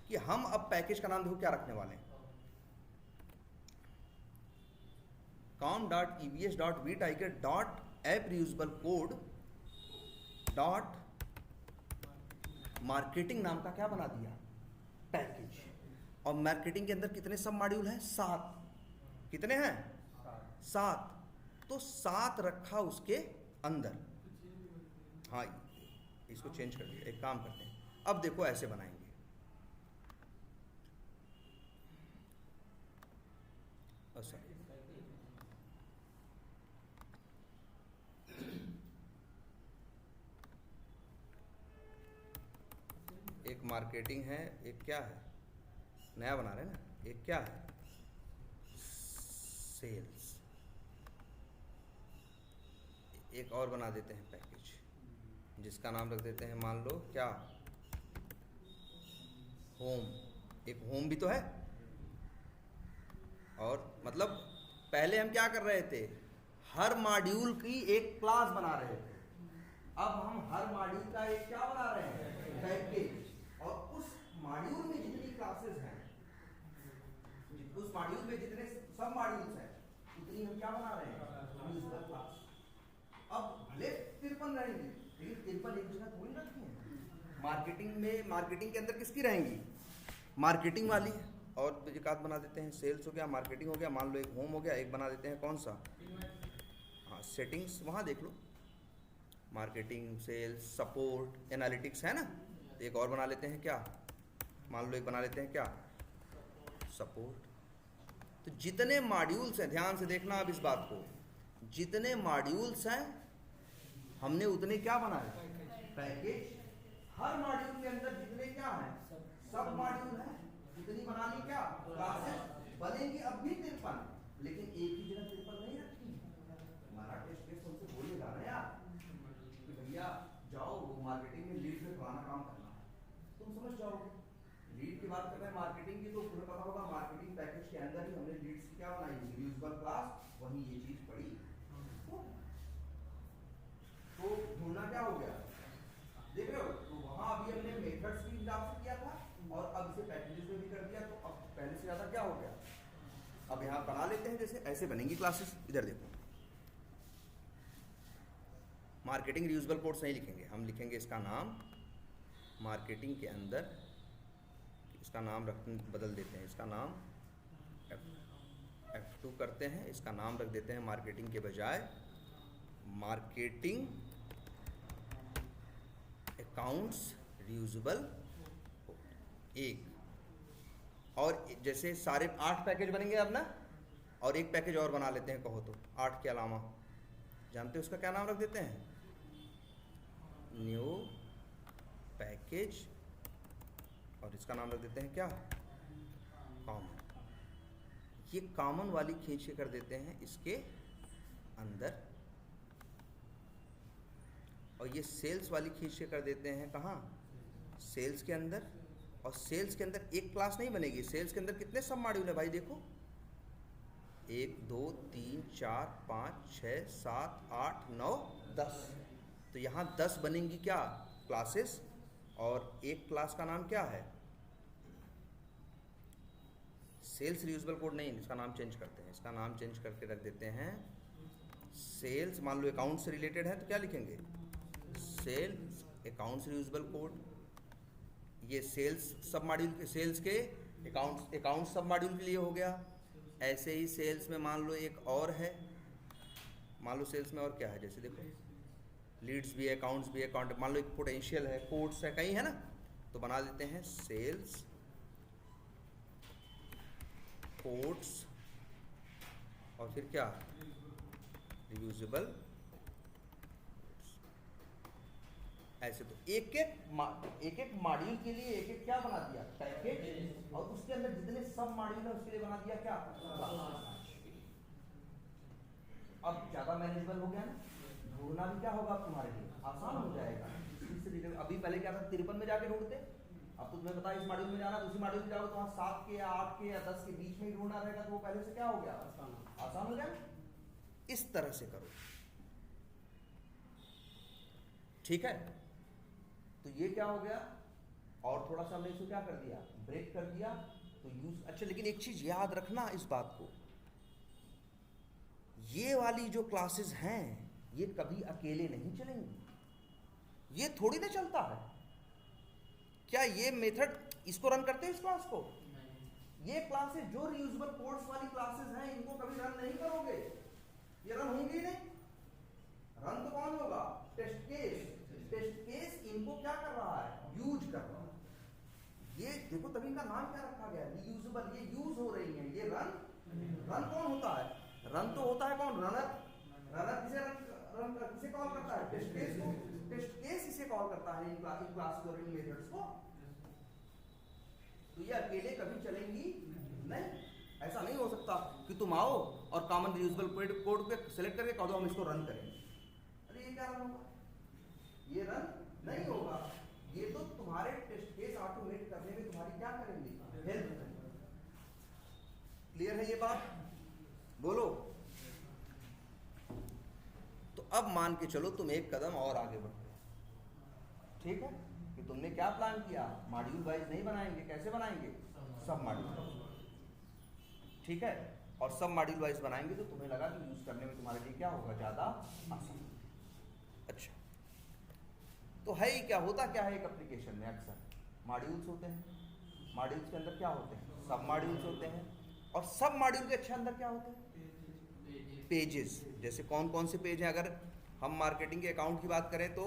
कि हम अब पैकेज का नाम देखो क्या रखने वाले हैं, com.app-reusable-code.marketing नाम का क्या बना दिया, पैकेज। और मार्केटिंग के अंदर कितने सब मॉड्यूल हैं, 7। कितने हैं, 7। तो 7 रखा उसके अंदर। हाँ इसको चेंज कर दिया, एक काम करते हैं, अब देखो ऐसे बनाएंगे। अच्छा एक मार्केटिंग है, एक क्या है, नया बना रहे हैं ना, एक क्या है, सेल्स। एक और बना देते हैं पैकेज, जिसका नाम रख देते हैं, मान लो क्या, होम। एक होम भी तो है। और मतलब पहले हम क्या कर रहे थे, हर मॉड्यूल की एक क्लास बना रहे थे, अब हम हर मॉड्यूल का एक क्या बना रहे हैं, पैकेज। और उस मॉड्यूल में जितनी क्लासेस हैं, उस मॉड्यूल में जितने सब मॉड्यूल्स हैं, उतनी हम क्या बना रहे हैं, यूजर क्लास। अब भले 53 रहेंगी, लेकिन 53 एक जगह थोड़ी रखी है। मार्केटिंग में, मार्केटिंग के अंदर किसकी रहेंगी, मार्केटिंग वाली। और एक आध बना देते हैं, सेल्स हो गया, मार्केटिंग हो गया, मान लो एक होम हो गया, एक बना देते हैं कौन सा, हाँ हाँ सेटिंग्स वहाँ देख लो, मार्केटिंग, सेल्स, सपोर्ट, एनालिटिक्स है ना। तो एक और बना लेते हैं क्या, मान लो एक बना लेते हैं क्या, सपोर्ट। तो जितने मॉड्यूल्स हैं, ध्यान से देखना आप इस बात को, जितने मॉड्यूल्स हैं हमने उतने क्या बनाए, पैकेज। हर मॉड्यूल के अंदर जितने क्या हैं, सब मॉड्यूल हैं, जितनी बनानी क्या, क्लासेस बनेंगी। अब भी 53, लेकिन एक ही जगह 53 नहीं रखी। हमारा टेस्ट केस तुमसे बोलेगा ना यार कि भैया जाओ वो मार्केटिंग में लीड में पुराना काम करना है, तुम समझ जाओगे। लीड की बात कर रहे हैं मार्केटिंग की, तो तुम्हें पता होगा मार्केटिंग पैकेज के अंदर ही हमने लीड्स की क्या बनाई, रीयूजेबल क्लास, वहीं ये चीज पड़ी। तो ढूंढना क्या हो गया, देख रहे हो। तो वहां अभी हमने मेथड्स भी हिसाब से किया था और अब इसे पैकेजेस में भी कर दिया, तो अब पहले से ज्यादा क्या हो गया। अब यहाँ बना लेते हैं, जैसे ऐसे बनेंगी क्लासेस। इधर देखो, मार्केटिंग रीयूजेबल कोड्स नहीं लिखेंगे हम, लिखेंगे इसका नाम मार्केटिंग के अंदर, इसका नाम बदल देते हैं, इसका नाम F2 करते हैं, इसका नाम रख देते हैं मार्केटिंग के बजाय मार्केटिंग अकाउंट्स रीयूजेबल एक। और जैसे सारे 8 पैकेज बनेंगे अब ना, और एक पैकेज और बना लेते हैं कहो तो, 8 के अलावा, जानते हो उसका क्या नाम रख देते हैं, न्यू पैकेज, और इसका नाम रख देते हैं क्या, कॉमन। ये कॉमन वाली खींच के कर देते हैं इसके अंदर, और ये सेल्स वाली खींच के कर देते हैं कहाँ, सेल्स के अंदर। और सेल्स के अंदर एक क्लास नहीं बनेगी, सेल्स के अंदर कितने सब मॉड्यूल है भाई, देखो 1 2 3 4 5 6 7 8 9 10। तो यहाँ 10 बनेंगी क्या, क्लासेस, और एक क्लास का नाम क्या है, सेल्स रीयूजेबल कोड नहीं, इसका नाम चेंज करते हैं, इसका नाम चेंज करके रख देते हैं सेल्स। मान लो अकाउंट से रिलेटेड है तो क्या लिखेंगे, सेल्स अकाउंट्स रीयूजेबल कोड। ये सेल्स सब मॉड्यूल के, सेल्स के अकाउंट सब मॉड्यूल के लिए हो गया। ऐसे ही सेल्स में मान लो एक और है, मान लो सेल्स में और क्या है, जैसे देखो लीड्स भी है, अकाउंट्स भी है, अकाउंट, मान लो एक पोटेंशियल है, कोड्स है, कहीं है ना, तो बना देते हैं सेल्स कोड्स, और फिर क्या, रीयूजेबल। ऐसे तो एक एक मॉड्यूल के लिए एक एक क्या बना दिया, पैकेज, और उसके अंदर जितने सब मॉड्यूल है उसके लिए बना दिया क्या, अब ज्यादा मैनेजेबल हो गया ना, ढूंढना भी क्या होगा तुम्हारे लिए, आसान हो जाएगा। अभी पहले क्या था, 53 में जाके ढूंढते, अब तो तुम्हें पता है इस मॉड्यूल में जाना, दूसरी मॉड्यूल में जाओगे तो वहाँ 7 के या 8 के या 10 के बीच में ही ढूंढना रहेगा, तो वो पहले से क्या हो गया, आसान हो गया। इस तरह से करो, ठीक है। तो ये क्या हो गया, और थोड़ा सा हमने इसको क्या कर दिया, ब्रेक कर दिया, तो यूज। अच्छा, लेकिन एक चीज याद रखना इस बात को, ये वाली जो क्लासेस हैं ये कभी अकेले नहीं चलेंगी, ये थोड़ी ना चलता है। क्या ये मेथड इसको रन करते हैं, इस क्लास को, ये क्लासेस जो रीयूजेबल कोड्स वाली क्लासेस हैं इनको कभी रन नहीं करोगे, ये रन होंगी नहीं। रन तो कौन होगा, टेस्ट केस। टेस्ट केस इनको क्या कर रहा है, यूज कर रहा है। ये देखो तभी इनका नाम क्या रखा गया, रीयूजेबल, ये यूज हो रही है, ये रन कौन होता है, रन तो होता है कौन, रनर। रनर किसे कॉल करता है, टेस्ट केस को। टेस्ट केस इसे कॉल करता है इन क्लासेस और इन मेथड्स को। तो ये अकेले कभी चलेंगी नहीं। ऐसा नहीं हो सकता कि तुम आओ और कॉमन रीयूजेबल कोड पे सेलेक्ट करके कह दो हम इसको रन करेंगे, अरे ये क्या रन होगा, ये रन नहीं होगा। ये तो तुम्हारे टेस्ट केस ऑटोमेट करने में तुम्हारी क्या करेंगे, हेल्प करेंगे। क्लियर है ये बात, बोलो। तो अब मान के चलो तुम एक कदम और आगे बढ़ो, ठीक है, कि तुमने क्या प्लान किया, मॉड्यूल वाइज नहीं बनाएंगे, कैसे बनाएंगे, सब मॉड्यूल, ठीक है। और सब मॉड्यूल वाइज बनाएंगे तो तुम्हें लगा कि यूज करने में तुम्हारे लिए क्या होगा, ज्यादा आसान। अच्छा, तो है ही क्या, होता क्या है एक एप्लीकेशन में, अक्सर मॉड्यूल्स होते हैं, मॉड्यूल्स के अंदर क्या होते हैं, सब मॉड्यूल्स होते हैं, और सब मॉड्यूल के अच्छे अंदर क्या होते हैं, पेजेस, जैसे कौन कौन से पेज हैं। अगर हम मार्केटिंग के अकाउंट की बात करें तो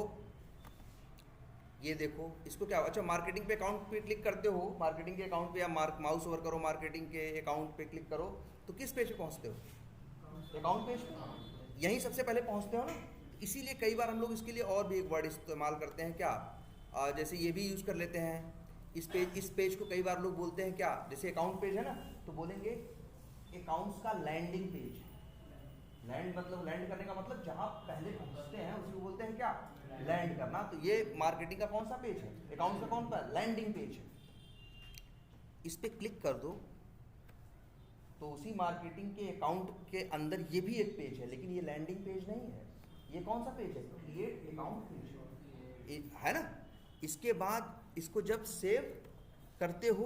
ये देखो, इसको क्या, अच्छा मार्केटिंग पे अकाउंट पे क्लिक करते हो, मार्केटिंग के अकाउंट पे या माउस ओवर करो, मार्केटिंग के अकाउंट पे क्लिक करो, तो किस पेज पे पहुंचते हो? अकाउंट पेज पे, यहीं सबसे पहले पहुंचते हो ना। इसीलिए कई बार हम लोग इसके लिए और भी एक वर्ड इस्तेमाल करते हैं, क्या, जैसे ये भी यूज़ कर लेते हैं। इस पेज को कई बार लोग बोलते हैं क्या, जैसे अकाउंट पेज है ना, तो बोलेंगे अकाउंट्स का लैंडिंग पेज। लैंड मतलब, लैंड करने का मतलब जहाँ पहले पहुँचते हैं उसी को बोलते हैं क्या, लैंड करना। तो ये मार्केटिंग का कौन सा पेज है? अकाउंट्स का कौन सा लैंडिंग पेज है। इस पे क्लिक कर दो तो उसी मार्केटिंग के अकाउंट के अंदर ये भी एक पेज है, लेकिन ये लैंडिंग पेज नहीं है। ये कौन सा पेज है? क्रिएट अकाउंट पेज है ना। इसके बाद इसको जब सेव करते हो,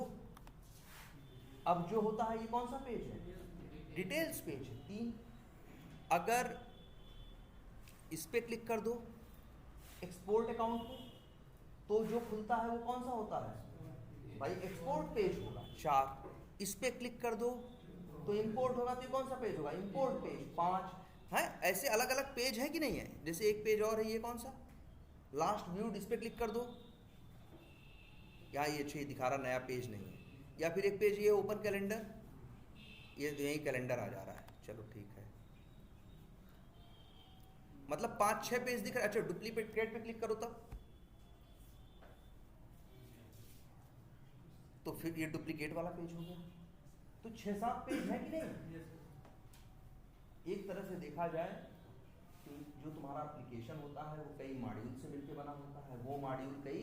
अब जो होता है ये कौन सा पेज है? डिटेल्स पेज है, 3। अगर इस पे क्लिक कर दो एक्सपोर्ट अकाउंट पे, तो जो खुलता है वो कौन सा होता है भाई? एक्सपोर्ट पेज होगा, 4। इस पे क्लिक कर दो तो इंपोर्ट होगा, तो ये कौन सा पेज होगा? इंपोर्ट पेज, 5 है। ऐसे अलग अलग पेज है कि नहीं है? जैसे एक पेज और है, ये कौन सा, लास्ट व्यूड, इस पे क्लिक कर दो, यहाँ ये अच्छे दिखा रहा, नया पेज नहीं है। या फिर एक पेज ये ओपन कैलेंडर, ये यही कैलेंडर आ जा रहा है, चलो ठीक है। मतलब 5-6 पेज दिख रहा है। अच्छा डुप्लीकेट पे क्लिक करो तब, तो फिर ये डुप्लीकेट वाला पेज हो गया। तो 6-7 पेज है कि नहीं? एक तरह से देखा जाए तो जो तुम्हारा एप्लीकेशन होता है वो कई मॉड्यूल से मिलकर बना होता है, वो मॉड्यूल कई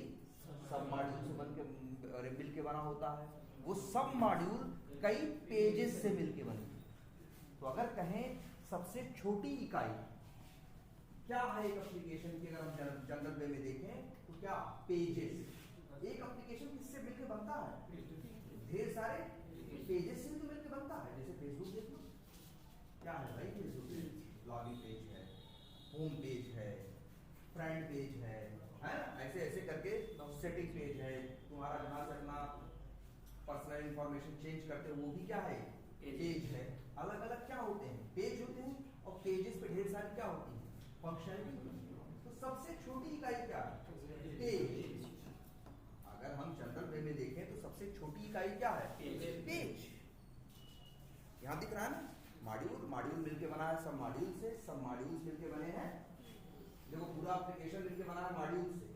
सब मॉड्यूल से मिलकर बना होता है, वो सब मॉड्यूल कई पेजेस से मिलकर बने। तो अगर कहें सबसे छोटी इकाई क्या है एक एप्लीकेशन की, अगर हम जनरल वे में देखें तो क्या, पेजेस। एक एप्लीकेशन किससे मिलकर बनता है? ढेर सारे पेजेस से तो मिलकर बनता है। जैसे फेसबुक देख लो, क्या है भाई? फेसबुक पेज, लॉगिन पेज है, होम पेज है, फ्रेंड पेज है ना, ऐसे ऐसे करके सेटिंग पेज है, तुम्हारा जहाँ से अपना पर्सनल इंफॉर्मेशन चेंज करते हो वो भी क्या है? पेज है। अलग अलग क्या होते हैं? पेज होते हैं। और पेजेस पे ढेर सारी क्या होती है? फंक्शनलिटी। तो सबसे छोटी इकाई क्या है? पेज। अगर हम जनरल वे में देखें तो सबसे छोटी इकाई क्या है? पेज। यहाँ दिख रहा है ना, मॉड्यूल, मॉड्यूल मिलके बना है सब मॉड्यूल से, सब मॉड्यूल्स मिलके बने हैं। देखो पूरा एप्लीकेशन मिलके बना है मॉड्यूल से,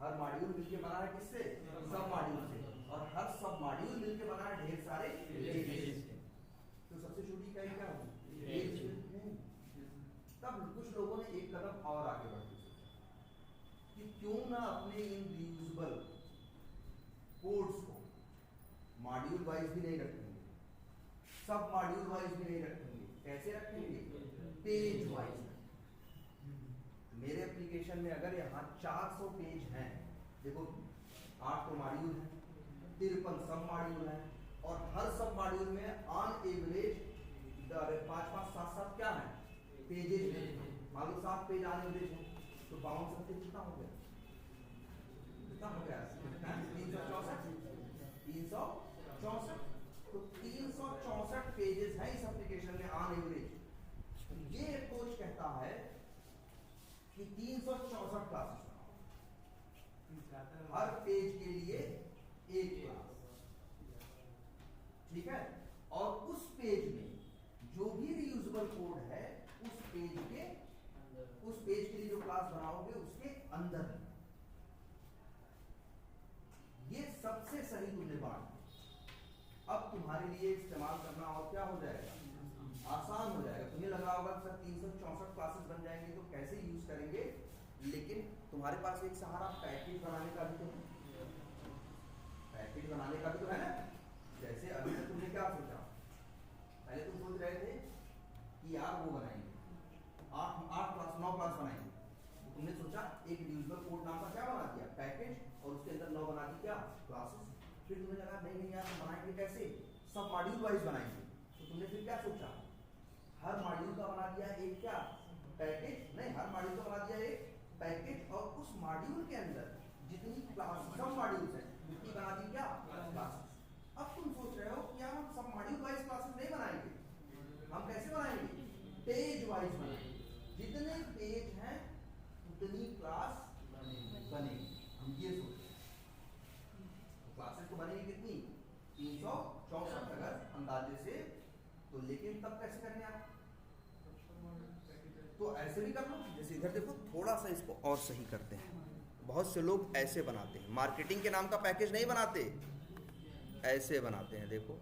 हर मॉड्यूल मिलके बना है किससे? सब मॉड्यूल से। और हर सब मॉड्यूल मिलके बना है ढेर सारे पेजेस से। तो सबसे छोटी इकाई क्या होगी? पेज। तब कुछ लोगों ने एक कदम और आगे बढ़ के सोचा कि क्यों ना अपने इन रियूजेबल कोड्स को मॉड्यूल वाइज भी नहीं रखेंगे, सब मॉड्यूल वाइज भी नहीं रखेंगे, कैसे रखेंगे? Page wise. मेरे एप्लीकेशन में अगर यहाँ 400 पेज हैं, देखो 8 तो मॉड्यूल है, 53 सब मॉड्यूल है, और हर सब मॉड्यूल में ऑन एवरेज 5-5, 7-7 क्या है? पेजेस हैं। मान लो 7 पेज ऑन एवरेज है, तो 52 कितना हो गया? कितना हो गया? 364। तो 364 पेजेस हैं इस एप्लीकेशन में ऑन एवरेज। ये अप्रोच कहता है कि 364 क्लासेस, हर पेज के लिए एक क्लास, ठीक है। और उस पेज में जो भी रियूजेबल कोड है उस पेज के लिए जो क्लास बनाओगे उसके अंदर, ये सबसे सही तुमने बात। अब तुम्हारे लिए इस्तेमाल करना और क्या हो जाएगा? आसान हो जाएगा। तुम्हें लगा होगा सर 364 क्लासेस बन जाएंगे तो कैसे यूज करेंगे, लेकिन तुम्हारे पास एक सहारा पैकेज बनाने का भी तो है, पैकेज बनाने का भी तो है ना। जैसे अभी तक तुमने क्या सोचा, पहले तुम सोच रहे थे कि यार वो बनाएंगे 8 क्लास 9 क्लास बनाएंगे, तो तुमने सोचा एक रियूजेबल कोड नाम का क्या बना दिया? पैकेज, और उसके अंदर 9 बना दी क्या? क्लासेस। फिर तुम्हें लगा नहीं यार हम बनाएंगे कैसे? सब मॉड्यूल वाइज बनाएंगे। तो तुमने फिर क्या सोचा? हर मॉड्यूल का बना दिया एक क्या? पैकेज। नहीं, हर मॉड्यूल का बना दिया एक पैकेज, और उस मॉड्यूल के अंदर जितनी क्लास सब मॉड्यूल्स हैं उतनी बना दी क्या? क्लासेस। अब तुम सोच रहे हो कि यार हम सब मॉड्यूल वाइज क्लासेस नहीं बनाएंगे, हम कैसे बनाएंगे? पेज कितनी 364 अगर अंदाजे से, तो लेकिन तब कैसे करें आप, तो ऐसे भी कर लो, जैसे इधर देखो थोड़ा सा इसको और सही करते हैं। बहुत से लोग ऐसे बनाते हैं, मार्केटिंग के नाम का पैकेज नहीं बनाते, ऐसे बनाते हैं। देखो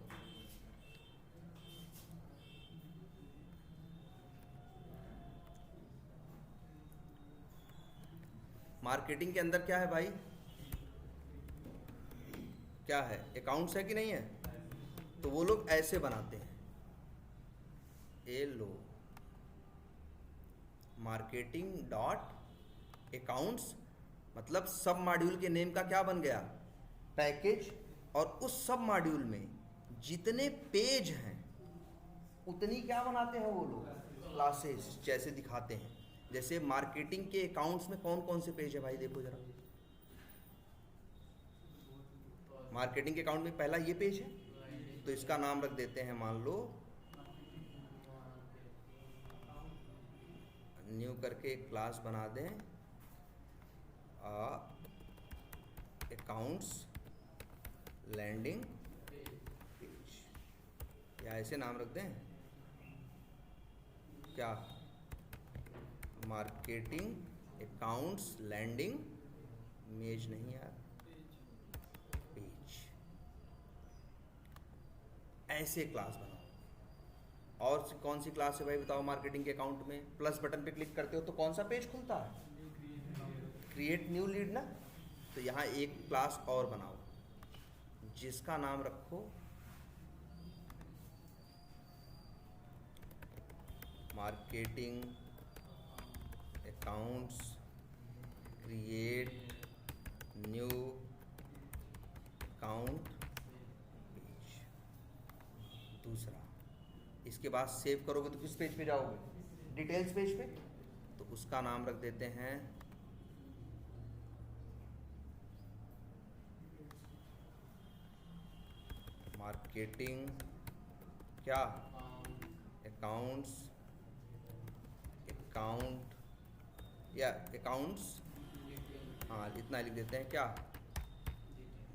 मार्केटिंग के अंदर क्या है भाई, क्या है, अकाउंट्स है कि नहीं है, तो वो लोग ऐसे बनाते हैं। ए लो मार्केटिंग डॉट अकाउंट्स, मतलब सब मॉड्यूल के नेम का क्या बन गया, पैकेज, और उस सब मॉड्यूल में जितने पेज हैं उतनी क्या बनाते हैं वो लोग, क्लासेस जैसे दिखाते हैं। जैसे मार्केटिंग के अकाउंट्स में कौन कौन से पेज है भाई, देखो जरा, मार्केटिंग के अकाउंट में पहला ये पेज है, तो इसका नाम रख देते हैं, मान लो न्यू करके एक क्लास बना दें, अकाउंट्स लैंडिंग पेज, या ऐसे नाम रख दें क्या, मार्केटिंग अकाउंट्स लैंडिंग मेज नहीं यार, पेज, ऐसे क्लास बनाओ। और कौन सी क्लास है भाई बताओ मार्केटिंग के अकाउंट में, प्लस बटन पे क्लिक करते हो तो कौन सा पेज खुलता है, क्रिएट न्यू लीड ना। तो यहाँ एक क्लास और बनाओ जिसका नाम रखो marketing accounts create new account page. दूसरा, इसके बाद सेव करोगे तो किस पेज पे जाओगे, डिटेल्स पेज पे, तो उसका नाम रख देते हैं मार्केटिंग क्या, अकाउंट्स, अकाउंट या अकाउंट्स, हाँ इतना लिख देते हैं क्या,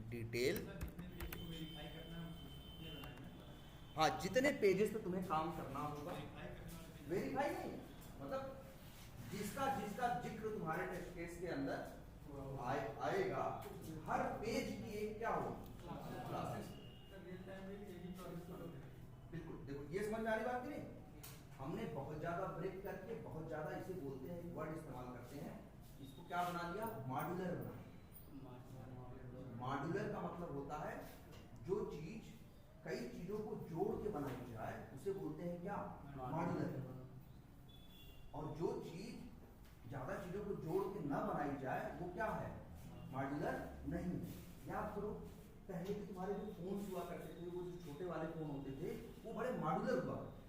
डिटेल। हाँ जितने पेजेस पे तुम्हें काम करना होगा, वेरीफाई नहीं, मतलब जिसका जिसका जिक्र तुम्हारे टेस्ट केस के अंदर आएगा, हर पेज की एक क्या हो क्लासेस। बिल्कुल, देखो ये समझ में आ रही बात की नहीं, हमने बहुत ज्यादा ब्रेक करके बहुत ज्यादा इसे बोलते हैं, वर्ड इस्तेमाल करते हैं, इसको क्या बना दिया, मॉड्यूलर बना। मॉड्यूलर का मतलब होता है जो चीज कई चीजों को जोड़ के बनाई जाए उसे बोलते हैं क्या, मॉड्यूलर। और जो चीज ज्यादा चीजों को जोड़ के न बनाई जाए वो क्या है, मॉड्यूलर नहीं। याद करो पहले के तुम्हारे जो फोन हुआ करते थे, वो जो छोटे वाले फोन होते थे वो बड़े मॉड्यूलर हुआ करते।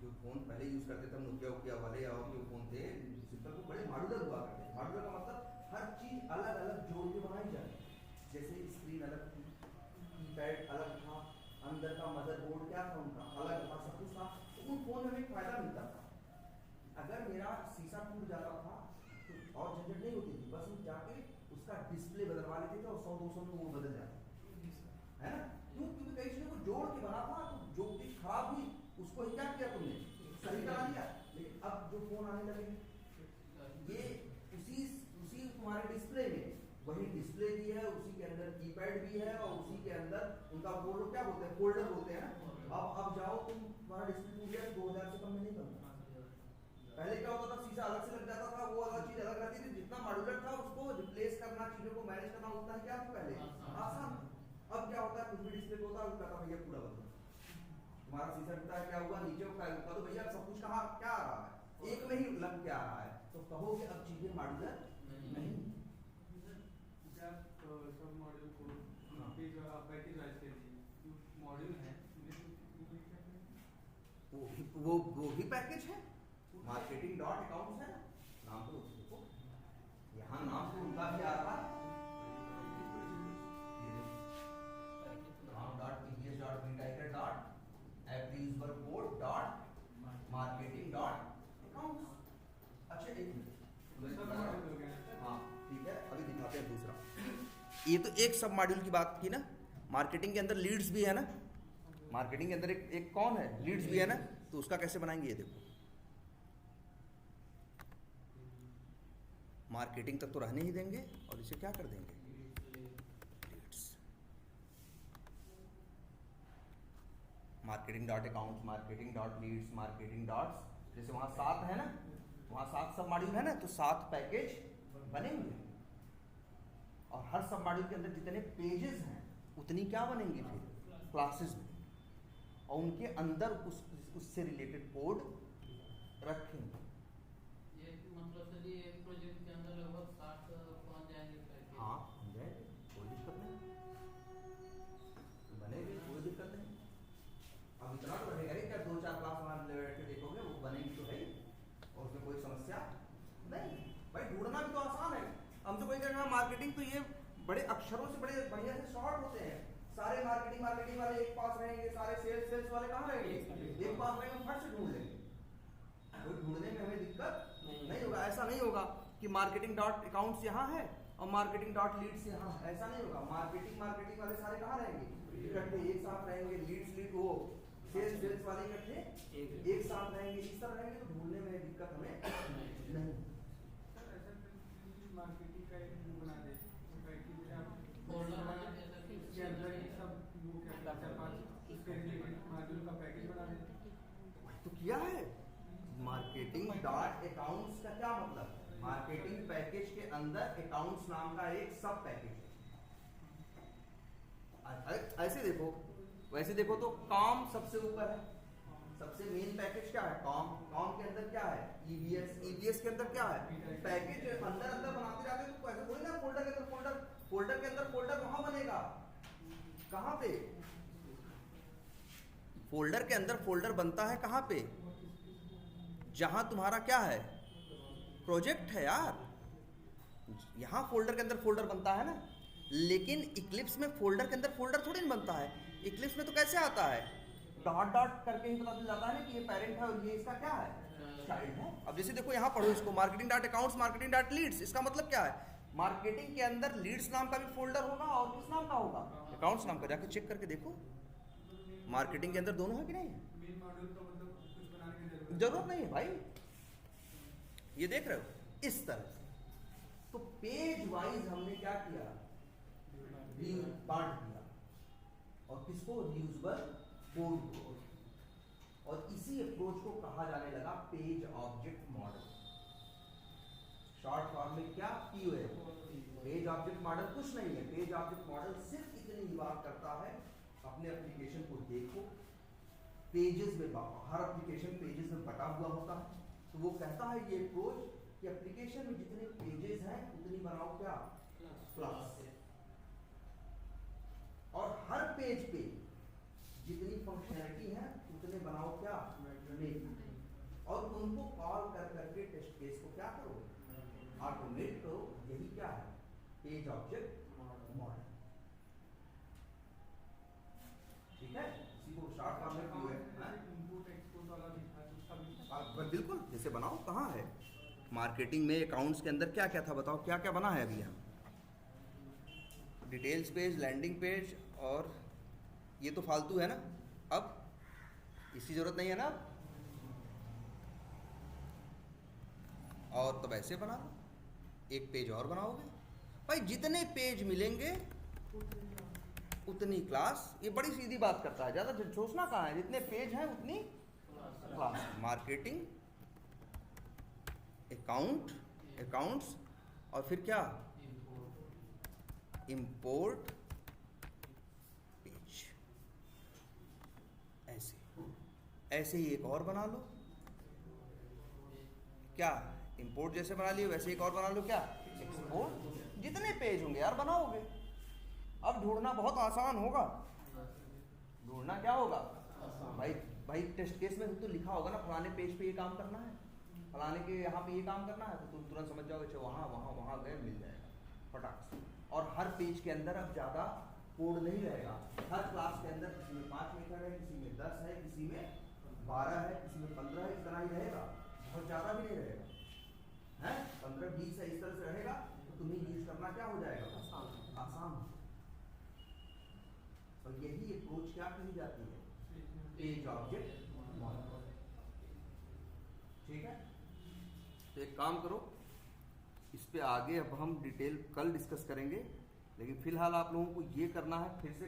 जो फोन पहले यूज करते थे नोकिया वाले और जो फोन थे सिंपल, वो बड़े मॉड्यूलर हुआ करते। मॉड्यूलर का मतलब हर चीज अलग अलग जोड़ के बनाई जाए, जैसे स्क्रीन अलग थी, कीपैड अलग था, अंदर का मदरबोर्ड क्या था उनका अलग था, सब कुछ था। तो उन फोन में हमें फायदा मिलता था, अगर मेरा शीशा टूट जाता था तो और झंझट नहीं होती थी, बस हम जाके उसका डिस्प्ले बदलवा लेते थे और 100-200 में वो बदल जाता है ना। क्यों, क्योंकि कई चीजों को जोड़ के बना था, तो जो चीज खराब हुई उसको ही क्या किया तुमने, सही करा दिया। लेकिन अब जो फोन आने लगे ये उसी तुम्हारे डिस्प्ले में वही डिस्प्ले भी है, उसी के अंदर कीपैड भी है, और उसी के अंदर उनका वो लोग क्या बोलते हैं, फोल्डर बोलते हैं ना। अब जाओ तुम, तुम्हारा डिस्प्ले टूट गया 2000 से कम में नहीं बनता। पहले क्या होता था, शीशा अलग से लग जाता था, वो अलग चीज अलग रहती थी, जितना मॉड्यूलर था उसको रिप्लेस करना, चीजों को मैनेज करना उतना ही क्या था पहले आसान। अब क्या होता है, कुछ भी डिस्प्ले होता है वो कहता भैया पूरा बदलो, तुम्हारा शीशा टूटा है, क्या हुआ, नीचे का तो भैया सब कुछ कहाँ क्या आ रहा है, एक में ही लग क्या आ रहा है। तो कहोगे अब चीजें मॉड्यूलर नहीं। सब मॉड्यूल को पैकेज वाइज कर दीजिए, मॉड्यूल है वो भी पैकेज है, मार्केटिंग डॉट अकाउंट्स है, नाम तो देखो यहाँ नाम तो उनका भी आ रहा है, marketing dot accounts। अच्छा एक मिनट, हाँ ठीक है, अभी दिखाते हैं दूसरा। ये तो एक सब मॉड्यूल की बात की ना। मार्केटिंग के अंदर लीड्स भी है ना, मार्केटिंग के अंदर एक कौन है, लीड्स भी है ना, तो उसका कैसे बनाएंगे ये देखो। मार्केटिंग तक तो रहने ही देंगे और इसे क्या कर देंगे, leads. Marketing dot account, marketing dot leads, marketing dots, जैसे वहां 7 है ना, वहां 7 सब मॉड्यूल है ना, तो 7 पैकेज बनेंगे और हर सब मॉड्यूल के अंदर जितने पेजेस हैं उतनी क्या बनेंगी फिर क्लासेस में, और उनके अंदर उससे रिलेटेड कोड रखेंगे। ये मतलब सर ये एक प्रोजेक्ट के अंदर लगभग 60 पहुंच जाएंगे पैकेज। हाँ बन जाएंगे, कोई दिक्कत नहीं, बनेगी कोई दिक्कत नहीं। अब इतना तो रहेगा नहीं, क्या 2-4 क्लास वहाँ बैठ के देखोगे, वो बनेगी तो है ही, और उसमें कोई समस्या नहीं। भाई ढूंढना भी तो आसान है। हम तो कोई कहना मार्केटिंग तो ये बड़े अक्षरों से बड़े बढ़िया से शॉर्ट होते हैं। सारे मार्केटिंग वाले एक पास रहेंगे, सारे सेल्स वाले कहाँ रहेंगे, एक पास रहेंगे, फट से ढूंढ लेंगे। कोई ढूंढने में हमें दिक्कत नहीं होगा। ऐसा नहीं होगा कि मार्केटिंग डॉट अकाउंट्स यहाँ है और मार्केटिंग डॉट लीड्स यहाँ है, ऐसा नहीं होगा। मार्केटिंग वाले सारे कहाँ रहेंगे, इकट्ठे एक साथ रहेंगे। लीड वो सेल्स वाले इकट्ठे एक साथ रहेंगे, इस तरह रहेंगे, तो ढूंढने में दिक्कत हमें नहीं। मार्केटिंग का एक वो बना दे, पैकेज फोल्डर बना दे सर, इसके अंदर ये सब वो क्या 4-5 इसके रिलेटेड मॉड्यूल का पैकेज बना दे। तो किया है। मार्केटिंग डॉट अकाउंट्स का क्या मतलब, मार्केटिंग पैकेज के अंदर अकाउंट्स नाम का एक सब पैकेज है। ऐसे देखो, वैसे देखो तो कॉम सबसे ऊपर है, सबसे मेन पैकेज क्या है, कॉम के अंदर क्या है, ईबीएस के अंदर क्या है, पैकेज अंदर बनाते जाते तो ऐसे थोड़ी ना फोल्डर के अंदर फोल्डर वहां बनेगा, कहां पे, फोल्डर के अंदर फोल्डर बनता है कहां पे, जहां तुम्हारा क्या है, प्रोजेक्ट है यार। यहां फोल्डर के अंदर फोल्डर बनता है ना, लेकिन इक्लिप्स में फोल्डर के अंदर फोल्डर थोड़ी ना बनता है। इक्लिप्स में तो कैसे आता है, डॉट करके ही पता चल जाता है ना कि ये पेरेंट है और ये इसका क्या है, चाइल्ड है। अब जैसे देखो यहाँ पढ़ो इसको, marketing dot accounts, marketing dot leads, इसका मतलब क्या है, मार्केटिंग के अंदर लीड्स नाम का भी फोल्डर होगा और किस नाम का होगा, अकाउंट्स नाम का। जाके चेक करके देखो मार्केटिंग के अंदर दोनों है कि नहीं है। मेन मॉड्यूल का मतलब कुछ बनाने की जरूरत नहीं है भाई, ये देख रहे हो इस तरह से। तो पेज वाइज हमने क्या किया, बांट दिया, और किसको, रीयूजेबल कोड को। और इसी अप्रोच को कहा जाने लगा page object model. Short form में क्या, पीओएम। पेज ऑब्जेक्ट मॉडल कुछ नहीं है, पेज ऑब्जेक्ट मॉडल सिर्फ इतनी ही बात करता है, अपने एप्लीकेशन को देखो, पेजेस में, हर एप्लीकेशन पेजेस में बटा हुआ होता है, तो वो कहता है ये अप्रोच कि एप्लीकेशन में जितने पेजेस हैं उतनी बनाओ क्या, क्लास। और हर पेज पे जितनी फंक्शनैलिटी है उतने बनाओ क्या, मेथड, और उनको कॉल कर करके टेस्ट केस को क्या करो, ऑटोमेट करो। यही क्या है, पेज ऑब्जेक्ट मॉडल। ठीक है, इसी को शॉर्ट फॉर्म में क्यों है, इनपुट एक्सपोर्ट वाला भी था, उसका भी बिल्कुल जैसे बनाओ। कहाँ है मार्केटिंग में अकाउंट्स के अंदर क्या क्या था, बताओ क्या क्या बना है अभी यहाँ, डिटेल्स पेज, लैंडिंग पेज, और ये तो फालतू है ना, अब इसकी जरूरत नहीं है ना। और तब ऐसे बना लो, एक पेज और बनाओगे भाई, जितने पेज मिलेंगे उतनी क्लास। ये बड़ी सीधी बात करता है, ज्यादा सोचना कहाँ है, जितने पेज हैं उतनी क्लास। मार्केटिंग अकाउंट्स, और फिर क्या, इंपोर्ट पेज। ऐसे ही एक और बना लो, क्या, इंपोर्ट जैसे बना लियो वैसे एक और बना लो, क्या, एक्सपोर्ट। जितने पेज होंगे यार बनाओगे। अब ढूंढना बहुत आसान होगा, ढूंढना क्या होगा भाई टेस्ट केस में तो लिखा होगा ना, फलाने पेज पे ये काम करना है, फलाने के यहाँ पे ये काम करना है, तो तुम तुरंत समझ जाओगे, अच्छा वहाँ गए, मिल जाएगा फटाक से। और हर पेज के अंदर अब ज़्यादा कोड नहीं रहेगा। हर क्लास के अंदर किसी में 5 मेथड है, किसी में 10 है, किसी में 12 है, किसी में 15 है, इस तरह ही रहेगा, बहुत ज़्यादा भी नहीं रहेगा, है 15-20 है, इस तरह से रहेगा। तो तुम्हें यूज करना क्या हो जाएगा, आसान हो। और यही अप्रोच क्या कही जाती है? Page object model. ठीक है, तो एक काम करो, इस पे आगे अब हम डिटेल कल डिस्कस करेंगे, लेकिन फिलहाल आप लोगों को ये करना है, फिर से